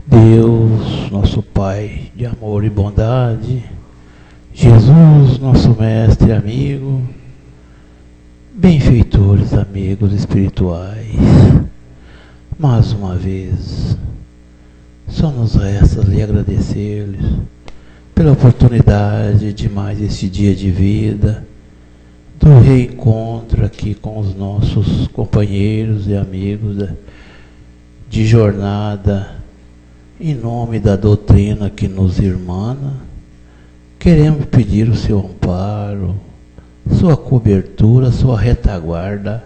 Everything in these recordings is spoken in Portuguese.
Deus, nosso Pai de amor e bondade, Jesus, nosso mestre e amigo, benfeitores, amigos espirituais, mais uma vez, só nos resta lhe agradecer-lhes pela oportunidade de mais esse dia de vida, do reencontro aqui com os nossos companheiros e amigos de jornada, em nome da doutrina que nos irmana. Queremos pedir o seu amparo, sua cobertura, sua retaguarda,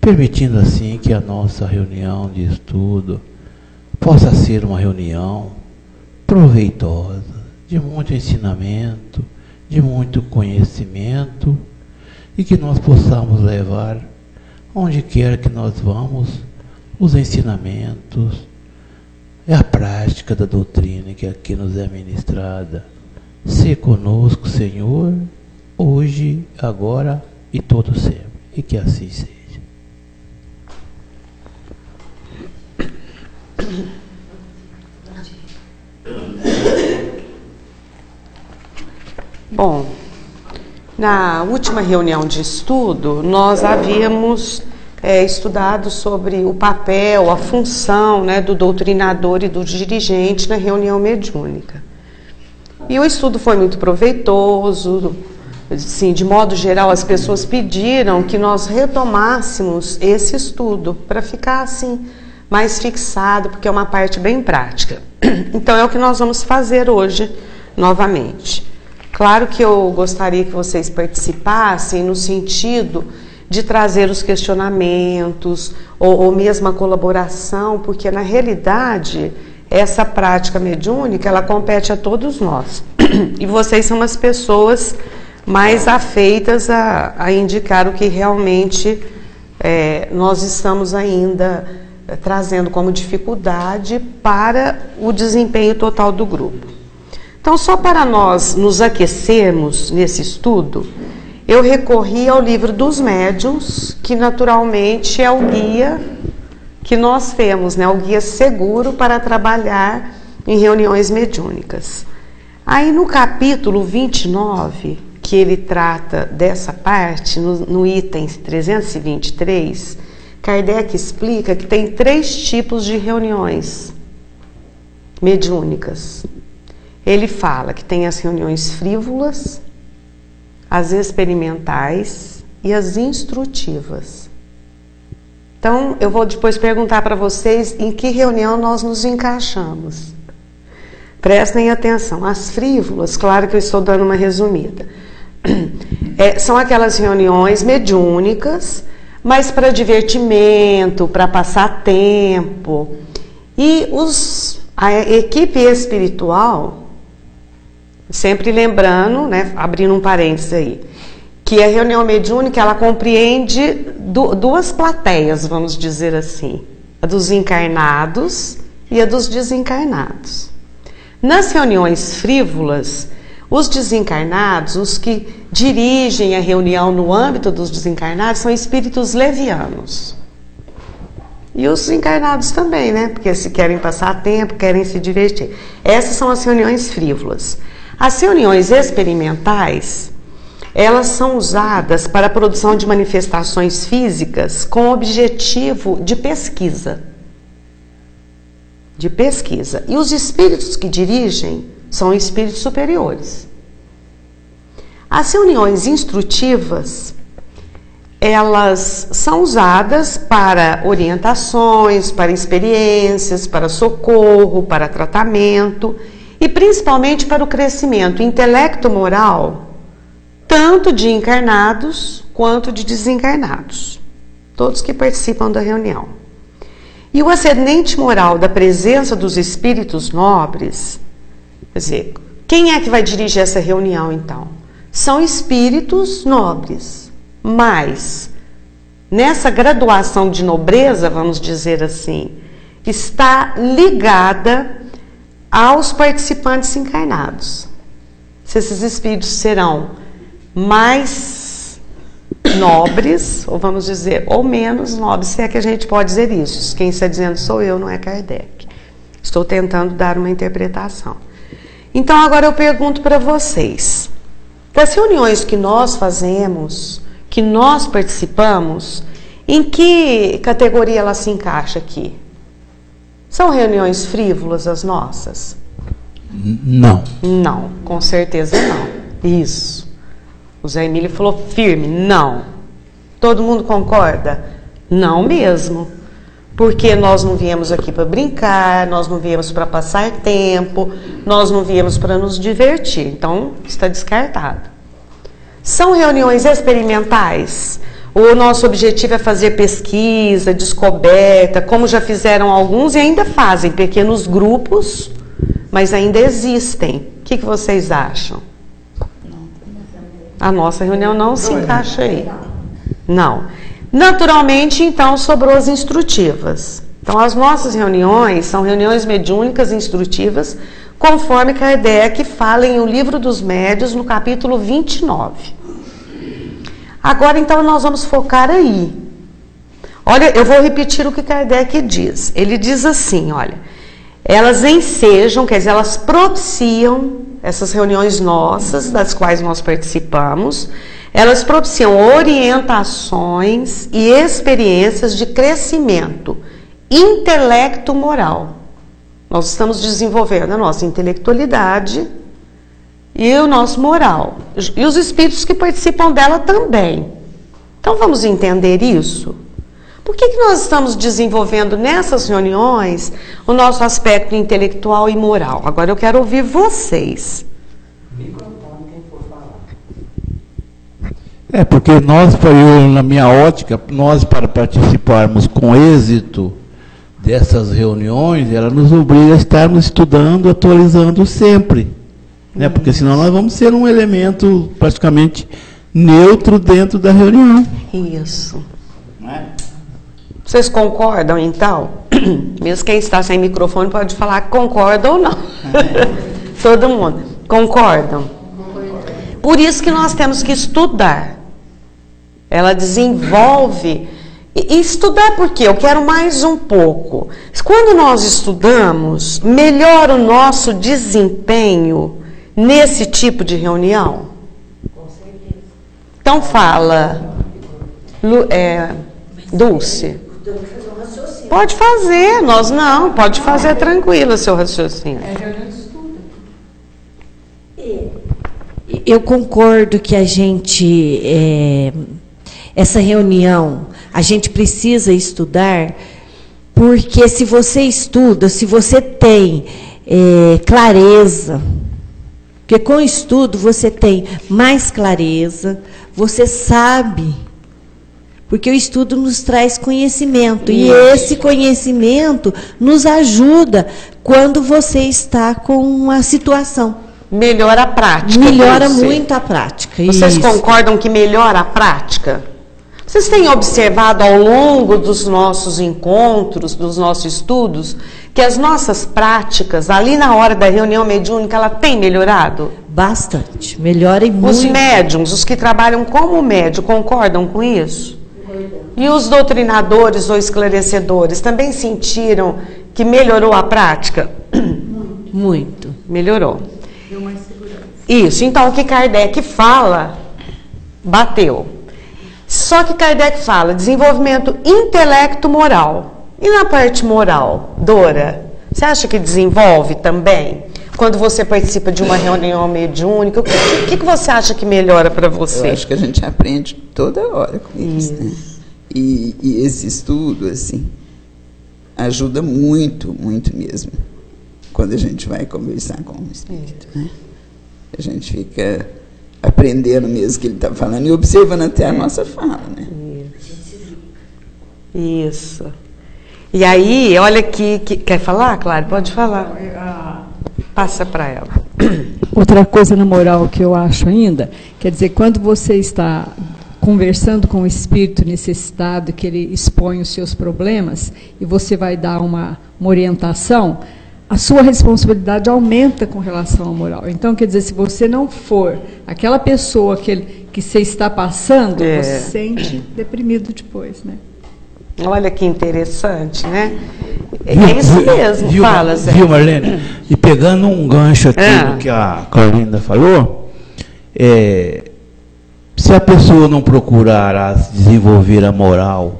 permitindo assim que a nossa reunião de estudo possa ser uma reunião proveitosa, de muito ensinamento, de muito conhecimento, e que nós possamos levar, onde quer que nós vamos, os ensinamentos, é a prática da doutrina que aqui nos é ministrada. Se conosco, Senhor, hoje, agora e todo sempre. E que assim seja. Bom, na última reunião de estudo, nós havíamos estudado sobre o papel, a função, né, do doutrinador e do dirigente na reunião mediúnica. E o estudo foi muito proveitoso, assim, de modo geral as pessoas pediram que nós retomássemos esse estudo para ficar assim mais fixado, porque é uma parte bem prática. Então é o que nós vamos fazer hoje novamente. Claro que eu gostaria que vocês participassem no sentido de trazer os questionamentos ou mesmo a colaboração, porque na realidade essa prática mediúnica ela compete a todos nós e vocês são as pessoas mais afeitas a indicar o que realmente nós estamos ainda trazendo como dificuldade para o desempenho total do grupo. Então, só para nós nos aquecermos nesse estudo, eu recorri ao livro dos médiuns, que naturalmente é o guia que nós temos, né? O guia seguro para trabalhar em reuniões mediúnicas. Aí no capítulo 29, que ele trata dessa parte, no item 323, Kardec explica que tem 3 tipos de reuniões mediúnicas. Ele fala que tem as reuniões frívolas, as experimentais e as instrutivas. Então, eu vou depois perguntar para vocês em que reunião nós nos encaixamos. Prestem atenção. As frívolas, claro que eu estou dando uma resumida, são aquelas reuniões mediúnicas, mas para divertimento, para passar tempo. E a equipe espiritual, sempre lembrando, né, abrindo um parênteses aí, que a reunião mediúnica ela compreende 2 plateias, vamos dizer assim, a dos encarnados e a dos desencarnados. Nas reuniões frívolas, os desencarnados, os que dirigem a reunião no âmbito dos desencarnados, são espíritos levianos. E os encarnados também, né? Porque se querem passar tempo, querem se divertir. Essas são as reuniões frívolas. As reuniões experimentais, elas são usadas para a produção de manifestações físicas com objetivo de pesquisa. E os espíritos que dirigem são espíritos superiores. As reuniões instrutivas, elas são usadas para orientações, para experiências, para socorro, para tratamento e principalmente para o crescimento intelecto-moral, tanto de encarnados quanto de desencarnados, todos que participam da reunião. E o ascendente moral da presença dos espíritos nobres, quer dizer, quem é que vai dirigir essa reunião então? São espíritos nobres, mas nessa graduação de nobreza, vamos dizer assim, está ligada aos participantes encarnados. Se esses espíritos serão mais nobres, ou vamos dizer, ou menos nobres, se é que a gente pode dizer isso. Quem está dizendo sou eu, não é Kardec. Estou tentando dar uma interpretação. Então, agora eu pergunto para vocês, das reuniões que nós fazemos, que nós participamos, em que categoria ela se encaixa aqui? São reuniões frívolas as nossas? Não. Não, com certeza não. Isso. O Zé Emílio falou firme, não. Todo mundo concorda? Não mesmo. Porque nós não viemos aqui para brincar, nós não viemos para passar tempo, nós não viemos para nos divertir. Então, está descartado. São reuniões experimentais? O nosso objetivo é fazer pesquisa, descoberta, como já fizeram alguns e ainda fazem, pequenos grupos, mas ainda existem. O que vocês acham? A nossa reunião não se encaixa aí. Não. Naturalmente, então, sobrou as instrutivas. Então, as nossas reuniões são reuniões mediúnicas instrutivas, conforme Kardec fala em O Livro dos Médiuns, no capítulo 29. Agora, então, nós vamos focar aí. Olha, eu vou repetir o que Kardec diz. Ele diz assim, olha, elas ensejam, quer dizer, elas propiciam essas reuniões nossas, das quais nós participamos, elas propiciam orientações e experiências de crescimento intelecto-moral. Nós estamos desenvolvendo a nossa intelectualidade e o nosso moral. E os espíritos que participam dela também. Então vamos entender isso? Por que nós estamos desenvolvendo nessas reuniões o nosso aspecto intelectual e moral? Agora eu quero ouvir vocês. Porque nós, na minha ótica, nós para participarmos com êxito dessas reuniões, ela nos obriga a estarmos estudando, atualizando sempre. Né? Porque senão nós vamos ser um elemento praticamente neutro dentro da reunião. Isso. Não é? Vocês concordam, então? Mesmo quem está sem microfone pode falar que concorda ou não. Todo mundo. Concordam? Por isso que nós temos que estudar. Ela desenvolve. E estudar por quê? Eu quero mais um pouco. Quando nós estudamos, melhora o nosso desempenho nesse tipo de reunião? Com certeza. Então fala, Dulce. Pode fazer, nós não, pode fazer tranquilo o seu raciocínio. Eu concordo que a gente, essa reunião, a gente precisa estudar, porque se você estuda, se você tem clareza, porque com o estudo você tem mais clareza, você sabe, porque o estudo nos traz conhecimento, e esse conhecimento nos ajuda quando você está com uma situação. Melhora a prática. Melhora muito a prática. Vocês concordam que melhora a prática? Vocês têm observado ao longo dos nossos encontros, dos nossos estudos, que as nossas práticas, ali na hora da reunião mediúnica, ela tem melhorado? Bastante. Melhora e muito. Os médiums, os que trabalham como médium, concordam com isso? E os doutrinadores ou esclarecedores também sentiram que melhorou a prática? Muito. Melhorou. Deu mais segurança. Isso. Então, o que Kardec fala, bateu. Só que Kardec fala desenvolvimento intelecto-moral. E na parte moral, Dora, você acha que desenvolve também? Quando você participa de uma reunião mediúnica, o que você acha que melhora para você? Eu acho que a gente aprende toda hora com isso, né? E esse estudo, assim, ajuda muito, muito mesmo, quando a gente vai conversar com o espírito, né? A gente fica aprendendo mesmo o que ele está falando e observando até a nossa fala, né? Isso. E aí, olha aqui, quer falar, Clara? Pode falar. Passa para ela. Outra coisa na moral que eu acho ainda, quer dizer, quando você está conversando com o espírito necessitado, que ele expõe os seus problemas, e você vai dar uma orientação, a sua responsabilidade aumenta com relação à moral. Então, quer dizer, se você não for aquela pessoa que você está passando, você se sente deprimido depois, né? Olha que interessante, né? É isso mesmo, fala, Zé. Viu, Marlene? E pegando um gancho aqui do que a Carlinda falou, se a pessoa não procurar desenvolver a moral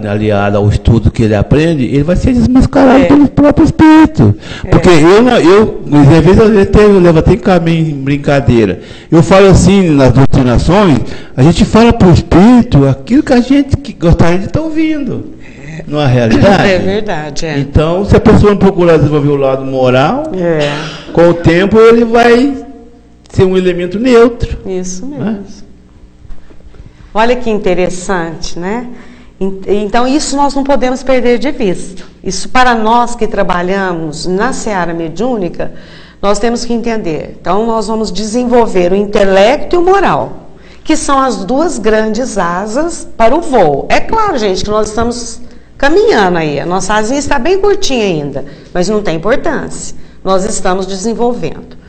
aliada ao estudo que ele aprende, ele vai ser desmascarado pelo próprio espírito. Porque às vezes eu levo até em brincadeira. Eu falo assim, nas doutrinações, a gente fala para o espírito aquilo que a gente gostaria de estar ouvindo. Não é realidade? É verdade. Então, se a pessoa não procurar desenvolver o lado moral, com o tempo ele vai ser um elemento neutro. Isso mesmo. Né? Olha que interessante, né? Então, isso nós não podemos perder de vista. Isso, para nós que trabalhamos na seara mediúnica, nós temos que entender. Então, nós vamos desenvolver o intelecto e o moral, que são as duas grandes asas para o voo. É claro, gente, que nós estamos caminhando aí. A nossa asinha está bem curtinha ainda, mas não tem importância. Nós estamos desenvolvendo.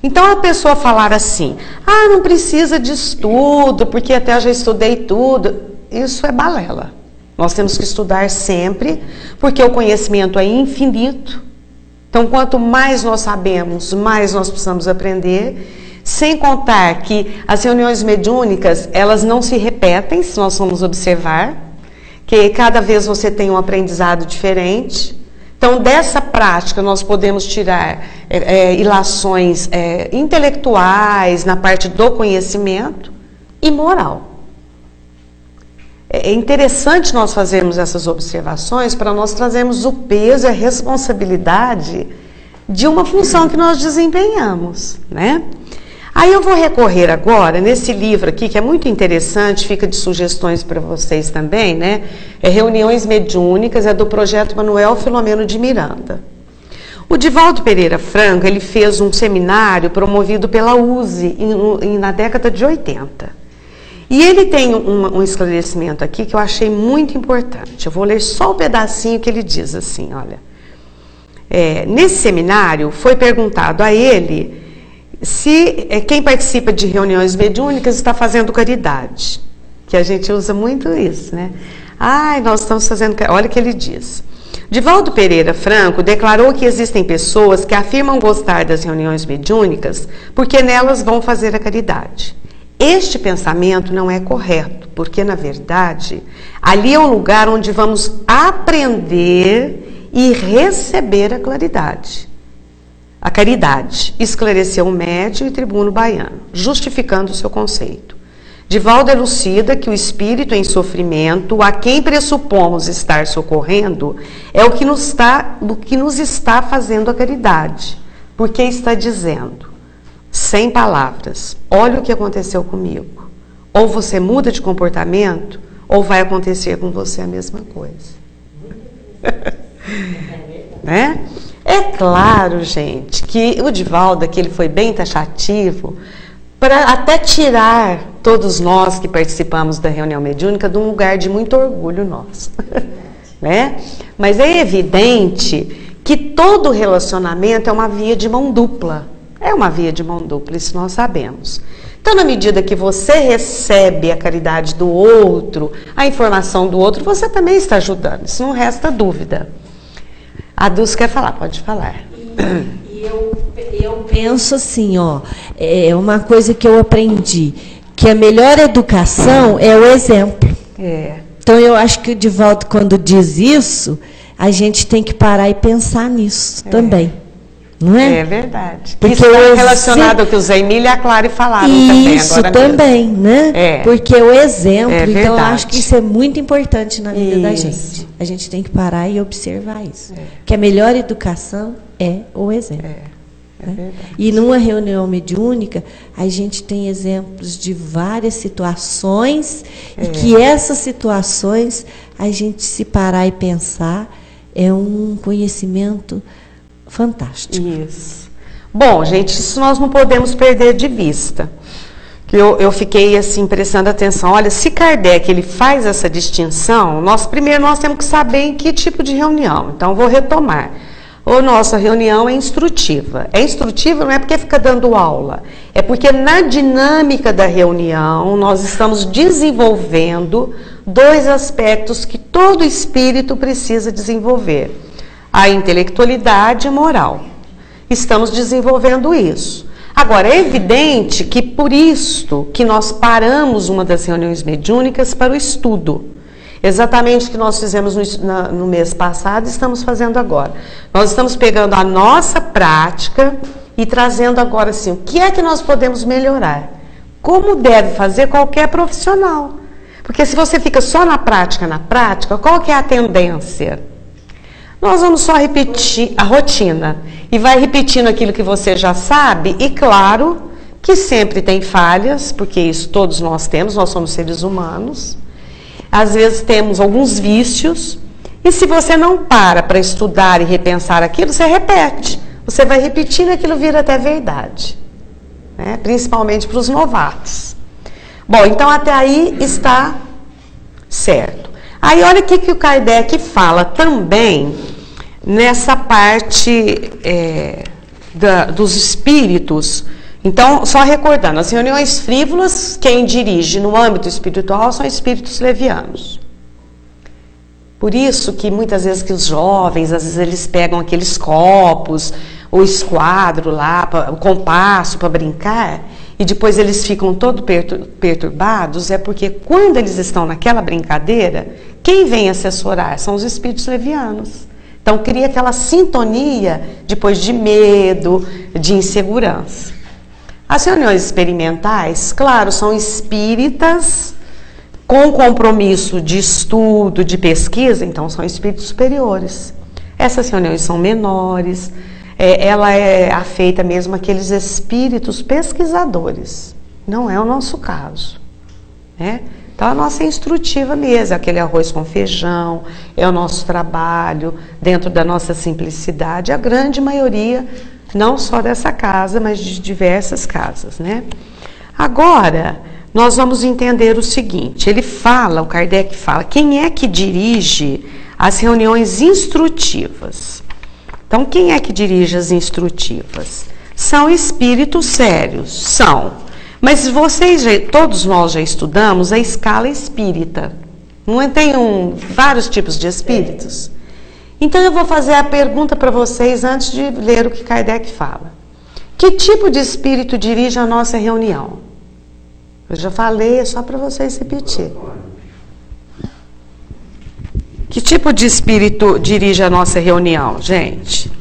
Então, a pessoa falar assim, não precisa de estudo, porque até eu já estudei tudo, isso é balela. Nós temos que estudar sempre, porque o conhecimento é infinito. Então, quanto mais nós sabemos, mais nós precisamos aprender, sem contar que as reuniões mediúnicas, elas não se repetem, se nós formos observar, que cada vez você tem um aprendizado diferente. Então, dessa prática, nós podemos tirar ilações intelectuais na parte do conhecimento e moral. É interessante nós fazermos essas observações para nós trazermos o peso e a responsabilidade de uma função que nós desempenhamos, né? Aí eu vou recorrer agora nesse livro aqui, que é muito interessante, fica de sugestões para vocês também, né? É Reuniões Mediúnicas, é do Projeto Manuel Filomeno de Miranda. O Divaldo Pereira Franco, ele fez um seminário promovido pela USE na década de 80. E ele tem um esclarecimento aqui que eu achei muito importante. Eu vou ler só um pedacinho que ele diz assim, olha. Nesse seminário, foi perguntado a ele se quem participa de reuniões mediúnicas está fazendo caridade, que a gente usa muito isso, né? Nós estamos fazendo caridade. Olha o que ele diz. Divaldo Pereira Franco declarou que existem pessoas que afirmam gostar das reuniões mediúnicas porque nelas vão fazer a caridade. Este pensamento não é correto, porque, na verdade, ali é um lugar onde vamos aprender e receber a claridade. A caridade, esclareceu o médium e tribuno baiano, justificando o seu conceito. Divaldo elucida que o espírito em sofrimento, a quem pressupomos estar socorrendo, é o que nos está fazendo a caridade, porque está dizendo, sem palavras, olha o que aconteceu comigo. Ou você muda de comportamento, ou vai acontecer com você a mesma coisa. Né? É claro, gente, que o Divaldo aqui ele foi bem taxativo para até tirar todos nós que participamos da reunião mediúnica de um lugar de muito orgulho nosso. Né? Mas é evidente que todo relacionamento é uma via de mão dupla. É uma via de mão dupla, isso nós sabemos. Então, na medida que você recebe a caridade do outro, a informação do outro, você também está ajudando, isso não resta dúvida. A Dulce quer falar, pode falar. Eu penso assim, é uma coisa que eu aprendi, que a melhor educação é o exemplo. Então, eu acho que o Divaldo, quando diz isso, a gente tem que parar e pensar nisso também. Não é? É verdade. Porque isso está relacionado ao que o Zé Emília e a Clara falaram também. Isso também, né? Porque o exemplo, então eu acho que isso é muito importante na vida da gente. A gente tem que parar e observar isso. Que a melhor educação é o exemplo. Né? E numa reunião mediúnica, a gente tem exemplos de várias situações, e que essas situações, a gente se parar e pensar, é um conhecimento fantástico. Isso. Bom, gente, isso nós não podemos perder de vista. Eu fiquei assim prestando atenção. Olha, se Kardec ele faz essa distinção, primeiro nós temos que saber em que tipo de reunião. Então, vou retomar. a nossa reunião é instrutiva. É instrutiva não é porque fica dando aula, é porque na dinâmica da reunião nós estamos desenvolvendo 2 aspectos que todo espírito precisa desenvolver: a intelectualidade e a moral. Estamos desenvolvendo isso. Agora, é evidente que por isto que nós paramos uma das reuniões mediúnicas para o estudo. Exatamente o que nós fizemos no mês passado, estamos fazendo agora. Nós estamos pegando a nossa prática e trazendo agora assim, o que é que nós podemos melhorar? Como deve fazer qualquer profissional. Porque se você fica só na prática, qual que é a tendência? Nós vamos só repetir a rotina. E vai repetindo aquilo que você já sabe, e claro que sempre tem falhas, porque isso todos nós temos, nós somos seres humanos. Às vezes temos alguns vícios, e se você não para estudar e repensar aquilo, você repete. Você vai repetindo e aquilo vira até verdade, né? Principalmente para os novatos. Bom, então até aí está certo. Aí olha o que o Kardec fala também nessa parte dos espíritos. Então, só recordando, as reuniões frívolas, quem dirige no âmbito espiritual são espíritos levianos. Por isso que muitas vezes que os jovens, às vezes eles pegam aqueles copos, o esquadro lá, o compasso para brincar, e depois eles ficam todos perturbados, é porque quando eles estão naquela brincadeira, quem vem assessorar são os espíritos levianos. Então, cria aquela sintonia depois de medo, de insegurança. As reuniões experimentais, claro, são espíritas com compromisso de estudo, de pesquisa, então são espíritos superiores. Essas reuniões são menores, ela é afeita mesmo àqueles espíritos pesquisadores. Não é o nosso caso, né? Então a nossa é instrutiva mesmo, aquele arroz com feijão, é o nosso trabalho, dentro da nossa simplicidade, a grande maioria, não só dessa casa, mas de diversas casas, né? Agora, nós vamos entender o seguinte, o Kardec fala, quem é que dirige as reuniões instrutivas? Então, quem é que dirige as instrutivas? São espíritos sérios, são. Mas todos nós já estudamos a escala espírita. Não tem vários tipos de espíritos? Então eu vou fazer a pergunta para vocês antes de ler o que Kardec fala. Que tipo de espírito dirige a nossa reunião? Eu já falei, é só para vocês repetir. Que tipo de espírito dirige a nossa reunião, gente?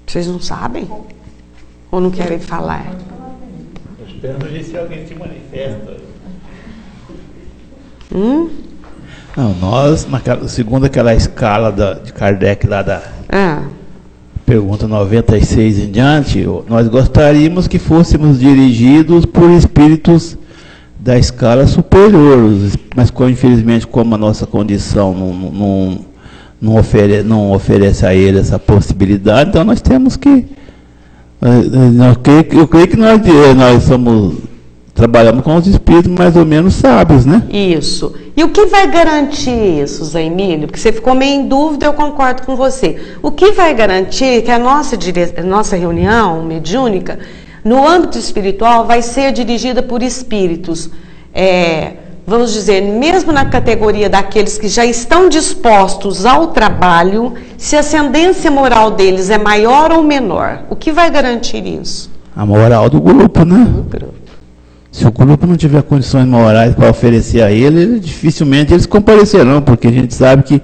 Vocês não sabem? Ou não querem falar? Eu espero ver se alguém se manifesta. Não, nós, segundo aquela escala de Kardec lá da pergunta 96 em diante, nós gostaríamos que fôssemos dirigidos por espíritos da escala superior, mas infelizmente como a nossa condição não oferece a ele essa possibilidade, então nós temos que... Eu creio que nós trabalhamos com os espíritos mais ou menos sábios, né? Isso. E o que vai garantir isso, Zé Emílio? Porque você ficou meio em dúvida, eu concordo com você. O que vai garantir que a nossa reunião mediúnica, no âmbito espiritual, vai ser dirigida por espíritos, vamos dizer, mesmo na categoria daqueles que já estão dispostos ao trabalho, se a ascendência moral deles é maior ou menor? O que vai garantir isso? A moral do grupo, né? Do grupo. Se o grupo não tiver condições morais para oferecer a ele, dificilmente eles comparecerão, porque a gente sabe que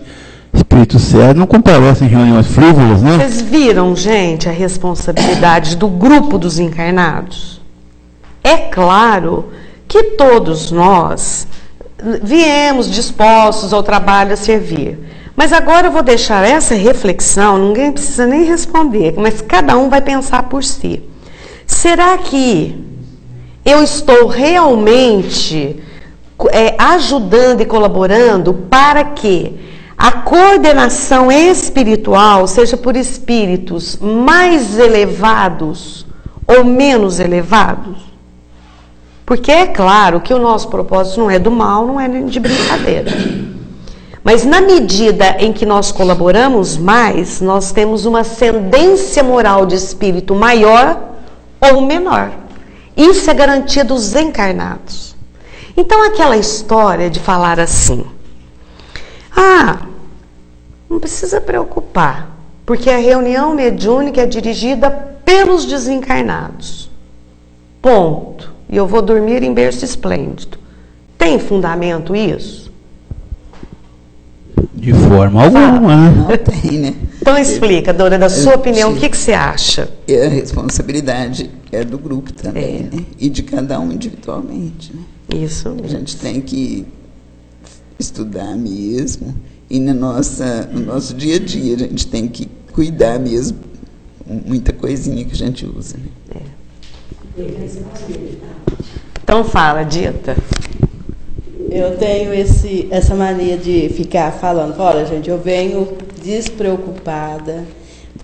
espíritos sérios não comparecem em reuniões frívolas, né? Vocês viram, gente, a responsabilidade do grupo dos encarnados? É claro que todos nós viemos dispostos ao trabalho a servir. Mas agora eu vou deixar essa reflexão, ninguém precisa nem responder, mas cada um vai pensar por si. Será que eu estou realmente ajudando e colaborando para que a coordenação espiritual seja por espíritos mais elevados ou menos elevados? Porque é claro que o nosso propósito não é do mal, não é de brincadeira. Mas na medida em que nós colaboramos mais, nós temos uma ascendência moral de espírito maior ou menor. Isso é garantia dos encarnados. Então aquela história de falar assim, não precisa preocupar, porque a reunião mediúnica é dirigida pelos desencarnados. Ponto. E eu vou dormir em berço esplêndido. Tem fundamento isso? De forma alguma. Não tem, né? Então explica, Dona, da sua opinião, o que você acha? A responsabilidade é do grupo também, né? E de cada um individualmente, né? Isso A mesmo. gente tem que estudar mesmo. E no nosso dia a dia, a gente tem que cuidar mesmo. Muita coisinha que a gente usa, né? Então fala, Dita. Eu tenho essa mania de ficar falando, olha, gente, eu venho despreocupada,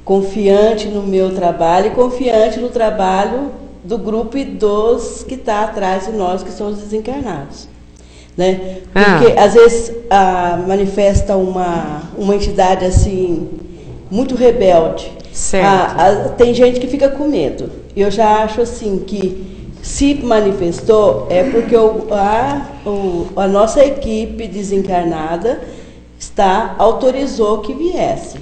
confiante no meu trabalho e confiante no trabalho do grupo e dos que está atrás de nós, que são os desencarnados. Né? Porque às vezes manifesta uma entidade assim, muito rebelde. Certo. Tem gente que fica com medo. Eu já acho assim que se manifestou é porque a nossa equipe desencarnada autorizou que viesse.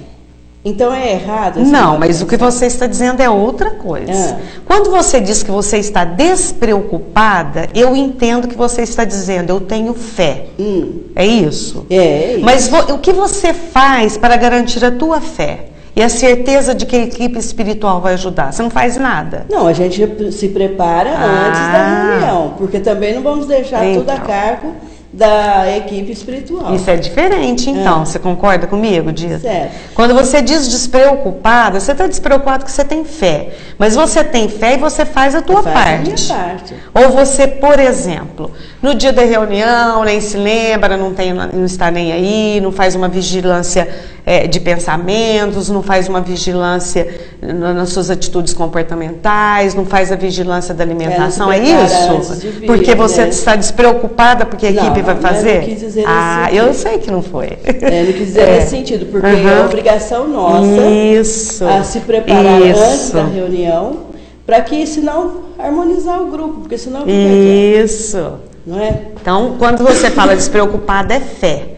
Então é errado? Não, mas o que você está dizendo é outra coisa. Quando você diz que você está despreocupada, eu entendo que você está dizendo, eu tenho fé. É isso? É isso. Mas o que você faz para garantir a tua fé? E a certeza de que a equipe espiritual vai ajudar? Você não faz nada? Não, a gente se prepara antes da reunião, porque também não vamos deixar tudo a cargo da equipe espiritual. Isso é diferente, então. Você concorda comigo, Dita? Certo. Quando você diz despreocupada, você está despreocupado porque você tem fé. Mas você tem fé e você faz a tua parte. A minha parte. Ou você, por exemplo, no dia da reunião, nem se lembra, não está nem aí, não faz uma vigilância de pensamentos, não faz uma vigilância nas suas atitudes comportamentais, não faz a vigilância da alimentação, é isso? Porque você está despreocupada porque a equipe vai fazer? Eu não quis dizer nesse sentido. Eu sei que não foi. Não quis dizer nesse sentido, porque é obrigação nossa a se preparar antes da reunião, para que, senão, harmonizar o grupo, porque senão fica isso. Não é? Então, quando você fala despreocupada, é fé.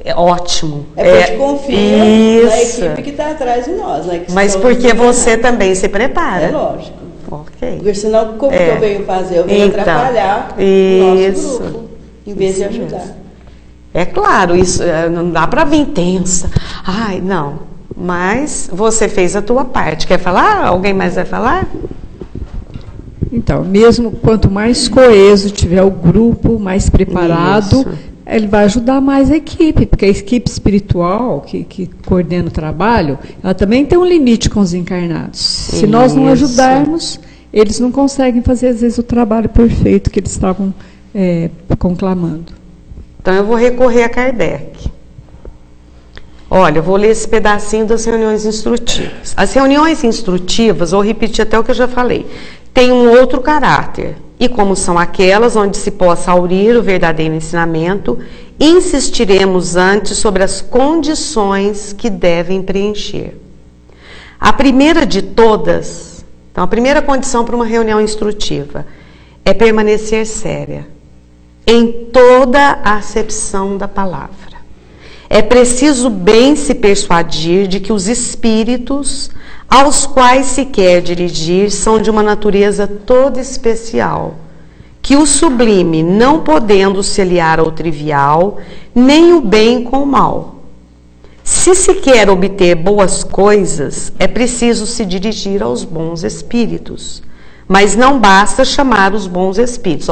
É ótimo. É porque a gente confia na equipe que está atrás de nós. Né, mas porque você também se prepara. É lógico. Ok. Porque senão, como que eu venho fazer? Eu venho atrapalhar o nosso grupo, em vez de ajudar. É claro, isso não dá para vir tensa. Ai, não. Mas você fez a tua parte. Quer falar? Alguém mais vai falar? Então, mesmo quanto mais coeso tiver o grupo, mais preparado, ele vai ajudar mais a equipe, porque a equipe espiritual que coordena o trabalho, ela também tem um limite com os encarnados. Se nós não ajudarmos, eles não conseguem fazer, às vezes, o trabalho perfeito que eles estavam conclamando. Então, eu vou recorrer a Kardec. Olha, eu vou ler esse pedacinho das reuniões instrutivas. As reuniões instrutivas, vou repetir até o que eu já falei, têm um outro caráter. E como são aquelas onde se possa aurir o verdadeiro ensinamento, insistiremos antes sobre as condições que devem preencher. A primeira de todas, então a primeira condição para uma reunião instrutiva é permanecer séria, em toda a acepção da palavra. É preciso bem se persuadir de que os espíritos aos quais se quer dirigir são de uma natureza toda especial, que o sublime, não podendo se aliar ao trivial, nem o bem com o mal. Se se quer obter boas coisas, é preciso se dirigir aos bons espíritos. Mas não basta chamar os bons espíritos,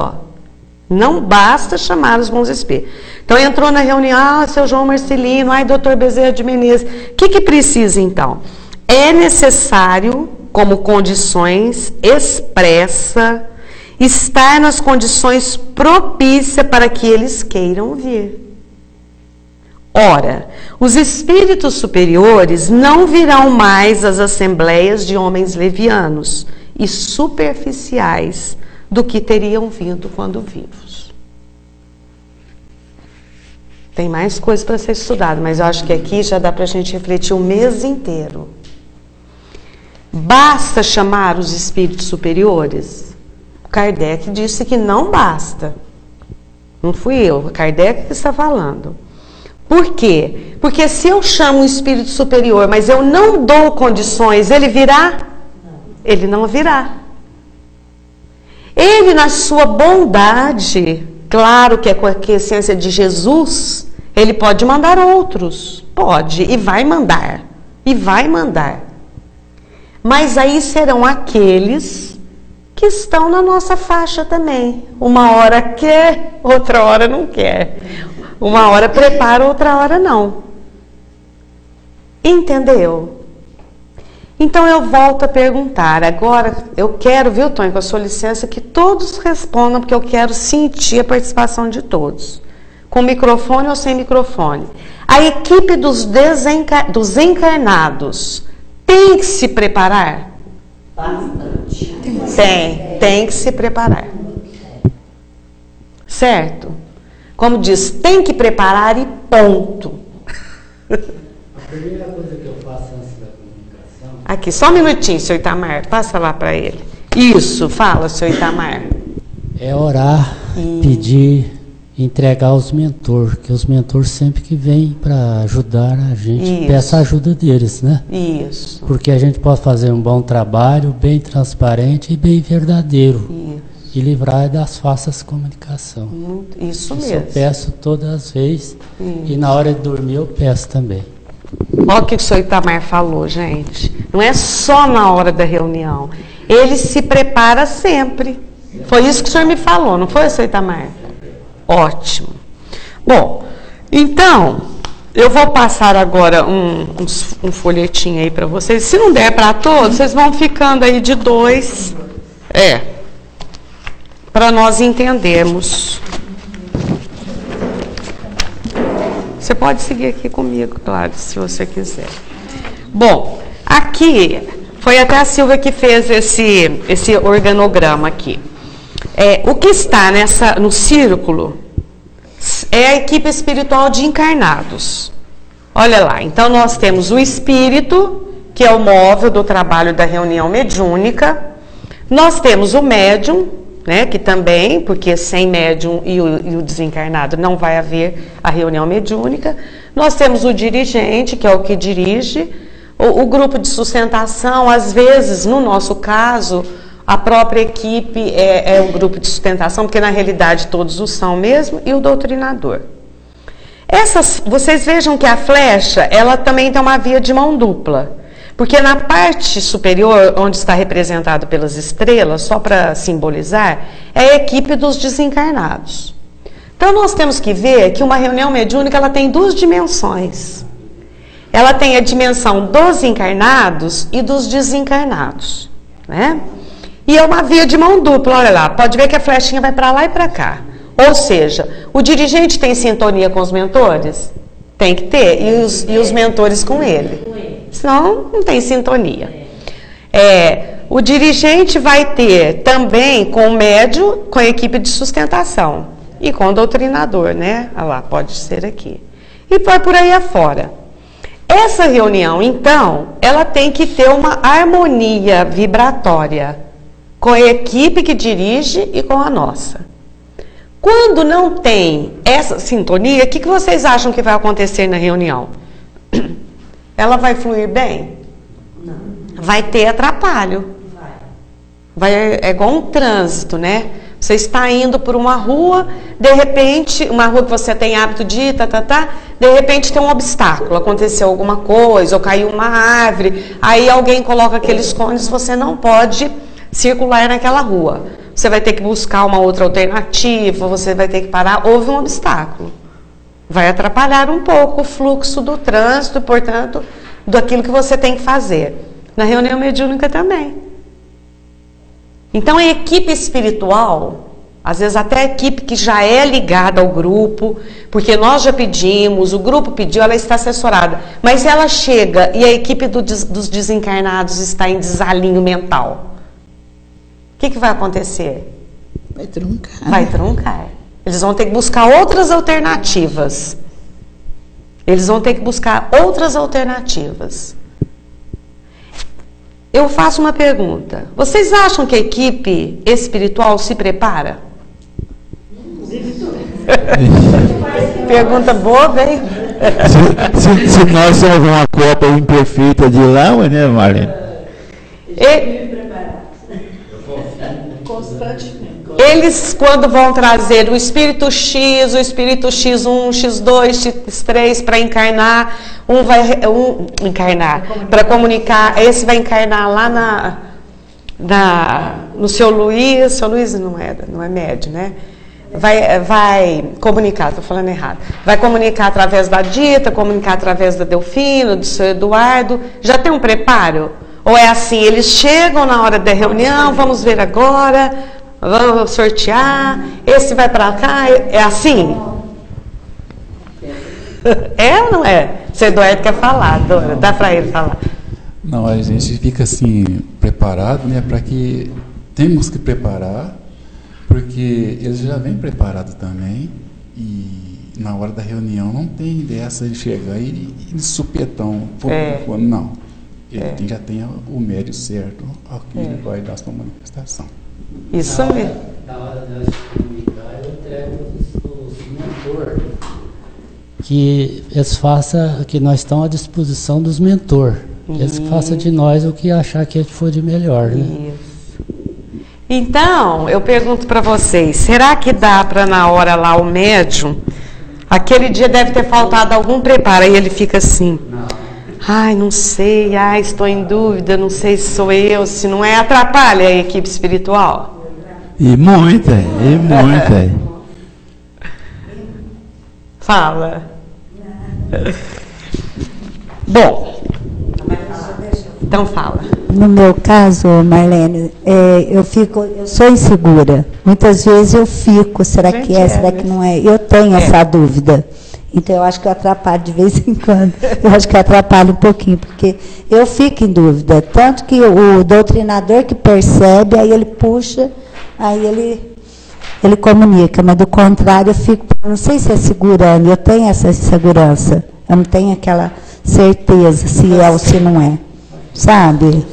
Não basta chamar os bons espíritos. Então, entrou na reunião, seu João Marcelino, doutor Bezerra de Menezes. O que precisa, então? É necessário, como condições expressa, estar nas condições propícias para que eles queiram vir. Ora, os espíritos superiores não virão mais às assembleias de homens levianos e superficiais do que teriam vindo quando vivos. Tem mais coisa para ser estudado, mas eu acho que aqui já dá para a gente refletir o mês inteiro. Basta chamar os espíritos superiores? Kardec disse que não basta. Não fui eu, Kardec que está falando. Por quê? Porque se eu chamo um espírito superior, mas eu não dou condições, ele virá? Ele não virá. Ele, na sua bondade, claro que é com a essência de Jesus, ele pode mandar outros. Pode, e vai mandar. E vai mandar. Mas aí serão aqueles que estão na nossa faixa também. Uma hora quer, outra hora não quer. Uma hora prepara, outra hora não. Entendeu? Então eu volto a perguntar. Agora eu quero, viu, Tony, com a sua licença, que todos respondam, porque eu quero sentir a participação de todos. Com microfone ou sem microfone. A equipe dos encarnados tem que se preparar? Bastante. Tem que se preparar. Certo? Como diz, tem que preparar e ponto. A primeira coisa que eu faço antes da comunicação... Aqui, só um minutinho, seu Itamar. Passa lá para ele. Isso, fala, seu Itamar. É orar, pedir, entregar aos mentores, que os mentores sempre que vêm para ajudar a gente, peça a ajuda deles, né? Isso. Porque a gente pode fazer um bom trabalho, bem transparente e bem verdadeiro. Isso. E livrar das falsas comunicação. Isso mesmo. Eu peço todas as vezes. E na hora de dormir eu peço também. Olha o que o senhor Itamar falou, gente. Não é só na hora da reunião. Ele se prepara sempre. Foi isso que o senhor me falou, não foi, senhor Itamar? Ótimo. Bom, então, eu vou passar agora um folhetinho aí para vocês. Se não der para todos, vocês vão ficando aí de 2. Para nós entendermos. Você pode seguir aqui comigo, claro, se você quiser. Bom, aqui foi até a Silvia que fez esse organograma aqui. O que está no círculo é a equipe espiritual de encarnados. Olha lá, então nós temos o espírito, que é o móvel do trabalho da reunião mediúnica. Nós temos o médium, né, que também, porque sem médium e o desencarnado não vai haver a reunião mediúnica. Nós temos o dirigente, que é o que dirige, o grupo de sustentação, às vezes, no nosso caso, a própria equipe é um grupo de sustentação, porque na realidade todos o são mesmo, e o doutrinador. Vocês vejam que a flecha, ela também tem uma via de mão dupla. Porque na parte superior, onde está representado pelas estrelas, só para simbolizar, é a equipe dos desencarnados. Então nós temos que ver que uma reunião mediúnica ela tem 2 dimensões. Ela tem a dimensão dos encarnados e dos desencarnados, né? E é uma via de mão dupla, olha lá, pode ver que a flechinha vai para lá e para cá. Ou seja, o dirigente tem sintonia com os mentores? Tem que ter, e os mentores com ele. Senão não tem sintonia. O dirigente vai ter também com o médium, com a equipe de sustentação e com o doutrinador, né? Olha lá, pode ser aqui. E vai por aí afora. Essa reunião, então, ela tem que ter uma harmonia vibratória com a equipe que dirige e com a nossa. Quando não tem essa sintonia, o que vocês acham que vai acontecer na reunião? Ela vai fluir bem? Não. Vai ter atrapalho. É igual um trânsito, né? Você está indo por uma rua, de repente, uma rua que você tem hábito de ir, de repente tem um obstáculo, aconteceu alguma coisa, ou caiu uma árvore, aí alguém coloca aqueles cones, você não pode circular naquela rua. Você vai ter que buscar uma outra alternativa, você vai ter que parar, houve um obstáculo. Vai atrapalhar um pouco o fluxo do trânsito, portanto, daquilo que você tem que fazer. Na reunião mediúnica também. Então, a equipe espiritual, às vezes até a equipe que já é ligada ao grupo, porque nós já pedimos, o grupo pediu, ela está assessorada. Mas ela chega e a equipe dos desencarnados está em desalinho mental. O que vai acontecer? Vai truncar. Vai truncar. Eles vão ter que buscar outras alternativas. Eles vão ter que buscar outras alternativas. Eu faço uma pergunta. Vocês acham que a equipe espiritual se prepara? Pergunta boa, hein? Se nós somos uma cópia imperfeita de lá, né, Marlene? Eles, quando vão trazer o espírito X, o espírito X1, X2, X3 para encarnar, um vai encarnar para comunicar, esse vai encarnar lá no seu Luiz não é médio, né? Vai comunicar, estou falando errado. Vai comunicar através da Dita, comunicar através da Delfina, do seu Eduardo. Já tem um preparo? Ou é assim, eles chegam na hora da reunião, vamos ver agora, vamos sortear, esse vai para cá, é assim? É ou não é? O seu Eduardo quer falar, Dora, dá para ele falar. Não, a gente fica assim, preparado, né, para que temos que preparar, porque eles já vêm preparados também, e na hora da reunião não tem dessa de chegar e supetão, não. Ele já tem o médio certo, ao que ele vai dar a sua manifestação. Isso mesmo. Na hora de nós comunicar, eu entrego os mentores, que eles façam, que nós estamos à disposição dos mentores. Eles façam de nós o que achar que for de melhor, né? Isso. Então, eu pergunto para vocês, será que dá para na hora lá o médium, aquele dia deve ter faltado algum preparo, aí ele fica assim, ai, não sei, ai, estou em dúvida, não sei se sou eu, se não é, atrapalha a equipe espiritual? E muita. Fala. Bom, então fala. No meu caso, Marlene, eu sou insegura. Muitas vezes eu fico, será que é, será que não é? Eu tenho essa dúvida. Então, eu acho que eu atrapalho de vez em quando. Eu acho que eu atrapalho um pouquinho, porque eu fico em dúvida. Tanto que o doutrinador que percebe, aí ele puxa, aí ele comunica. Mas, do contrário, eu fico, não sei se é segurando, eu tenho essa segurança. Eu não tenho aquela certeza se é ou se não é. Sabe?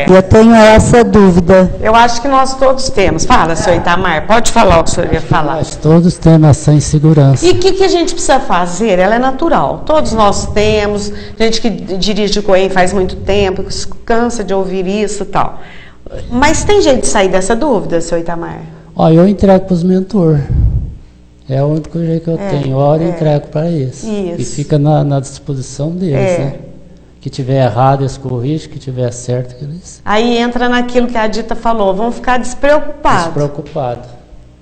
Eu tenho essa dúvida. Eu acho que nós todos temos. Fala, senhor Itamar, pode falar o que o senhor ia falar. Nós todos temos essa insegurança. E o que a gente precisa fazer? Ela é natural. Todos nós temos. Gente que dirige o Coen faz muito tempo, que cansa de ouvir isso e tal. Mas tem jeito de sair dessa dúvida, senhor Itamar? Eu entrego para os mentores. É o único jeito que eu tenho. Oro e entrego para eles. Isso. E fica na disposição deles, né? Que tiver errado, eles corrigem, que tiver certo, que eles... Aí entra naquilo que a Dita falou, vão ficar despreocupados. Despreocupados.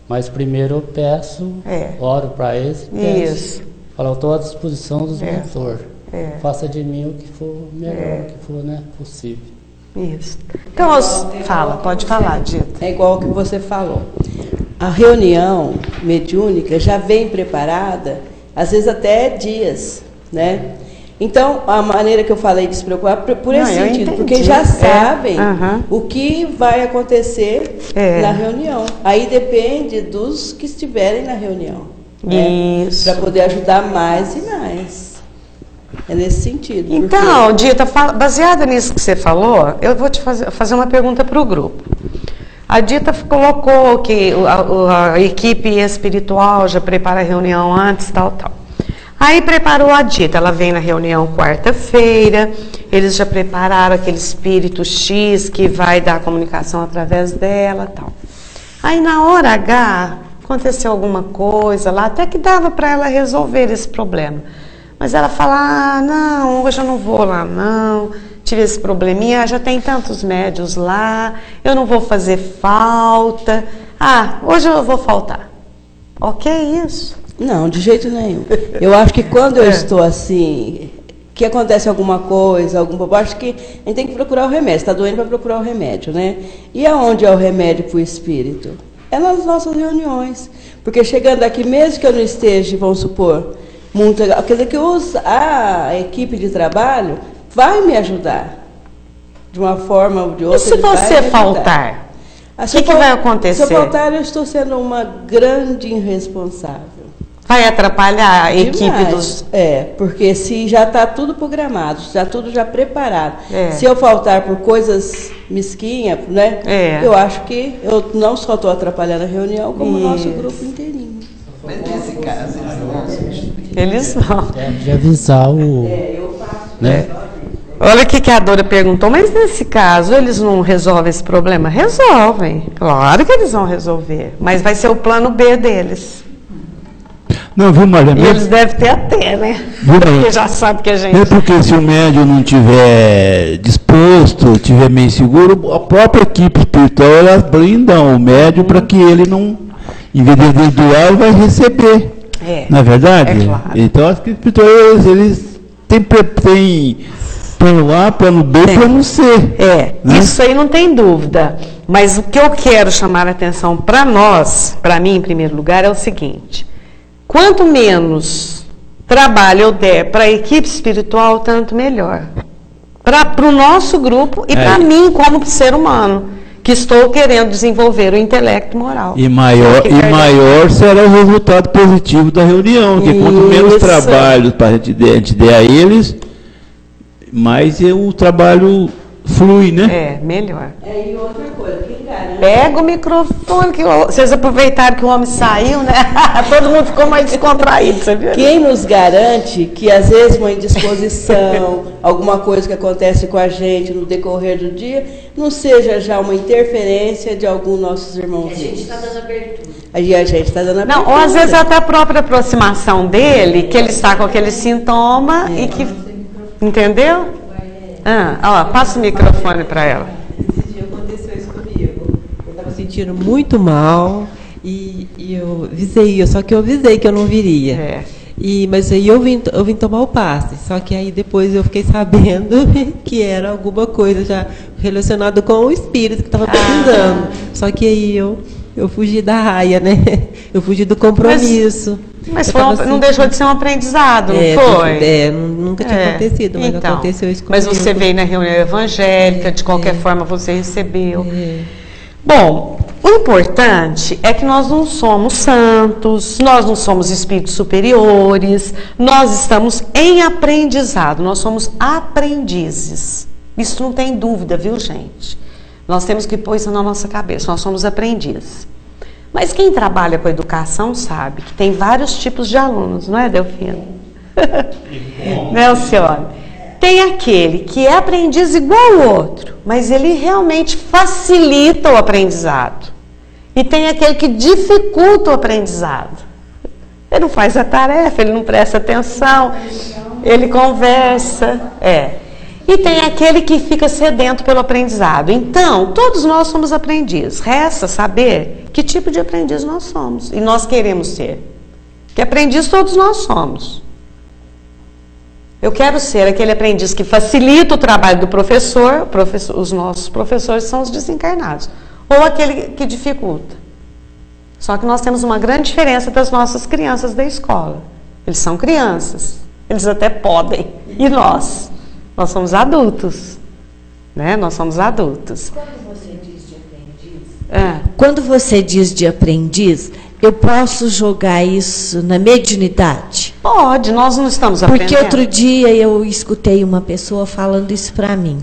Mas primeiro eu peço, oro para eles e peço. Isso. Falo, eu estou à disposição dos mentores. Faça de mim o que for melhor, o que for, né, possível. Isso. Então, pode falar, Dita. É igual o que você falou. A reunião mediúnica já vem preparada, às vezes até dias, né? Então, a maneira que eu falei de se preocupar, por esse sentido, porque já sabem o que vai acontecer na reunião. Aí depende dos que estiverem na reunião. Isso. Para poder ajudar mais e mais. É nesse sentido. Então, Dita, baseada nisso que você falou, eu vou te fazer uma pergunta para o grupo. A Dita colocou que a equipe espiritual já prepara a reunião antes, tal. Aí preparou a Dita, ela vem na reunião quarta-feira, eles já prepararam aquele espírito X que vai dar a comunicação através dela, tal. Aí na hora H, aconteceu alguma coisa lá, até que dava para ela resolver esse problema. Mas ela fala, não, hoje eu não vou lá não, tive esse probleminha, já tem tantos médios lá, eu não vou fazer falta, hoje eu vou faltar. Ok isso? Não, de jeito nenhum. Eu acho que quando eu estou assim, que acontece alguma coisa, eu acho que a gente tem que procurar o remédio. Está doendo para procurar o remédio, né? E aonde é o remédio para o espírito? É nas nossas reuniões. Porque chegando aqui, mesmo que eu não esteja, vamos supor, muito legal, quer dizer que a equipe de trabalho vai me ajudar. De uma forma ou de outra. E se você faltar? O que vai acontecer? Se eu faltar, eu estou sendo uma grande irresponsável. Vai atrapalhar a equipe Demais. dos... Porque se já está tudo programado, está tudo já preparado. Se eu faltar por coisas mesquinhas, né? Eu acho que eu não só estou atrapalhando a reunião, como o nosso grupo inteirinho. Mas nesse caso, eles vão. De avisar o... eu faço. Né? Olha o que a Dora perguntou, mas nesse caso eles não resolvem esse problema? Resolvem, claro que eles vão resolver, mas vai ser o plano B deles. Não, viu, Marlene? E eles devem ter até, né? Porque já sabe que a gente... É porque se o médium não estiver disposto, estiver meio seguro, a própria equipe espiritual, elas blindam o médium para que ele não, em vez de doar, ele vai receber. Não é verdade? É claro. Então as equipes espirituais, eles têm plano A, plano B, plano C. Né? Isso aí não tem dúvida. Mas o que eu quero chamar a atenção para nós, para mim em primeiro lugar, é o seguinte: quanto menos trabalho eu der para a equipe espiritual, tanto melhor. Para o nosso grupo e para mim como ser humano, que estou querendo desenvolver o intelecto moral. E maior será o resultado positivo da reunião, porque quanto menos trabalho para a gente der a eles, mais o trabalho flui, né? Melhor. E outra coisa, quem garante... Pega o microfone, que vocês aproveitaram que o homem saiu, né? Todo mundo ficou mais descontraído, você viu? Quem nos garante que, às vezes, uma indisposição, alguma coisa que acontece com a gente no decorrer do dia, não seja já uma interferência de algum dos nossos irmãos? A gente está dando abertura. A gente está dando abertura. Não, ou às vezes até a própria aproximação dele, que ele está com aquele sintoma e que... Entendeu? Passa o microfone para ela. Esse dia aconteceu isso comigo. Eu estava sentindo muito mal e eu avisei, só que eu avisei que eu não viria. Mas aí eu vim tomar o passe. Só que aí depois eu fiquei sabendo que era alguma coisa já relacionada com o espírito que estava precisando. Só que aí eu fugi da raia, né? Eu fugi do compromisso. Mas não deixou de ser um aprendizado, não foi? Nunca tinha acontecido, mas aconteceu isso comigo. Mas você veio na reunião evangélica, de qualquer forma você recebeu. Bom, o importante é que nós não somos santos, nós não somos espíritos superiores, nós estamos em aprendizado, nós somos aprendizes. Isso não tem dúvida, viu, gente? Nós temos que pôr isso na nossa cabeça, nós somos aprendizes. Mas quem trabalha com educação sabe que tem vários tipos de alunos, não é, Delfino? Né, Alcione? Tem aquele que é aprendiz igual ao outro, mas ele realmente facilita o aprendizado. E tem aquele que dificulta o aprendizado. Ele não faz a tarefa, ele não presta atenção, ele conversa. E tem aquele que fica sedento pelo aprendizado. Então, todos nós somos aprendizes. Resta saber que tipo de aprendiz nós somos e nós queremos ser. Que aprendiz todos nós somos. Eu quero ser aquele aprendiz que facilita o trabalho do professor, os nossos professores são os desencarnados, ou aquele que dificulta. Só que nós temos uma grande diferença das nossas crianças da escola. Eles são crianças, eles até podem, e nós somos adultos, né? Nós somos adultos. Quando você diz de aprendiz, quando você diz de aprendiz, eu posso jogar isso na mediunidade? Pode, nós não estamos aprendendo. Porque outro dia eu escutei uma pessoa falando isso para mim.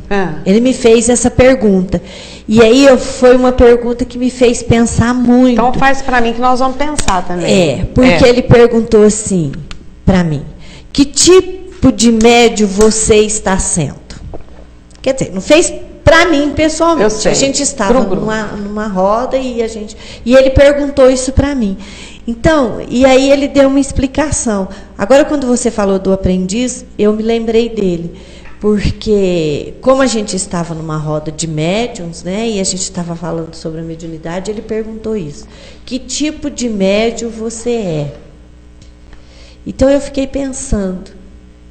Ele me fez essa pergunta. E aí foi uma pergunta que me fez pensar muito. Então faz para mim que nós vamos pensar também. Porque ele perguntou assim para mim: que tipo de médium você está sendo? Quer dizer, não fez para mim pessoalmente. Eu sei. A gente estava numa roda e ele perguntou isso para mim. Então, e aí ele deu uma explicação. Agora, quando você falou do aprendiz, eu me lembrei dele. Porque, como a gente estava numa roda de médiums, né, e a gente estava falando sobre a mediunidade, ele perguntou isso. Que tipo de médium você é? Então, eu fiquei pensando.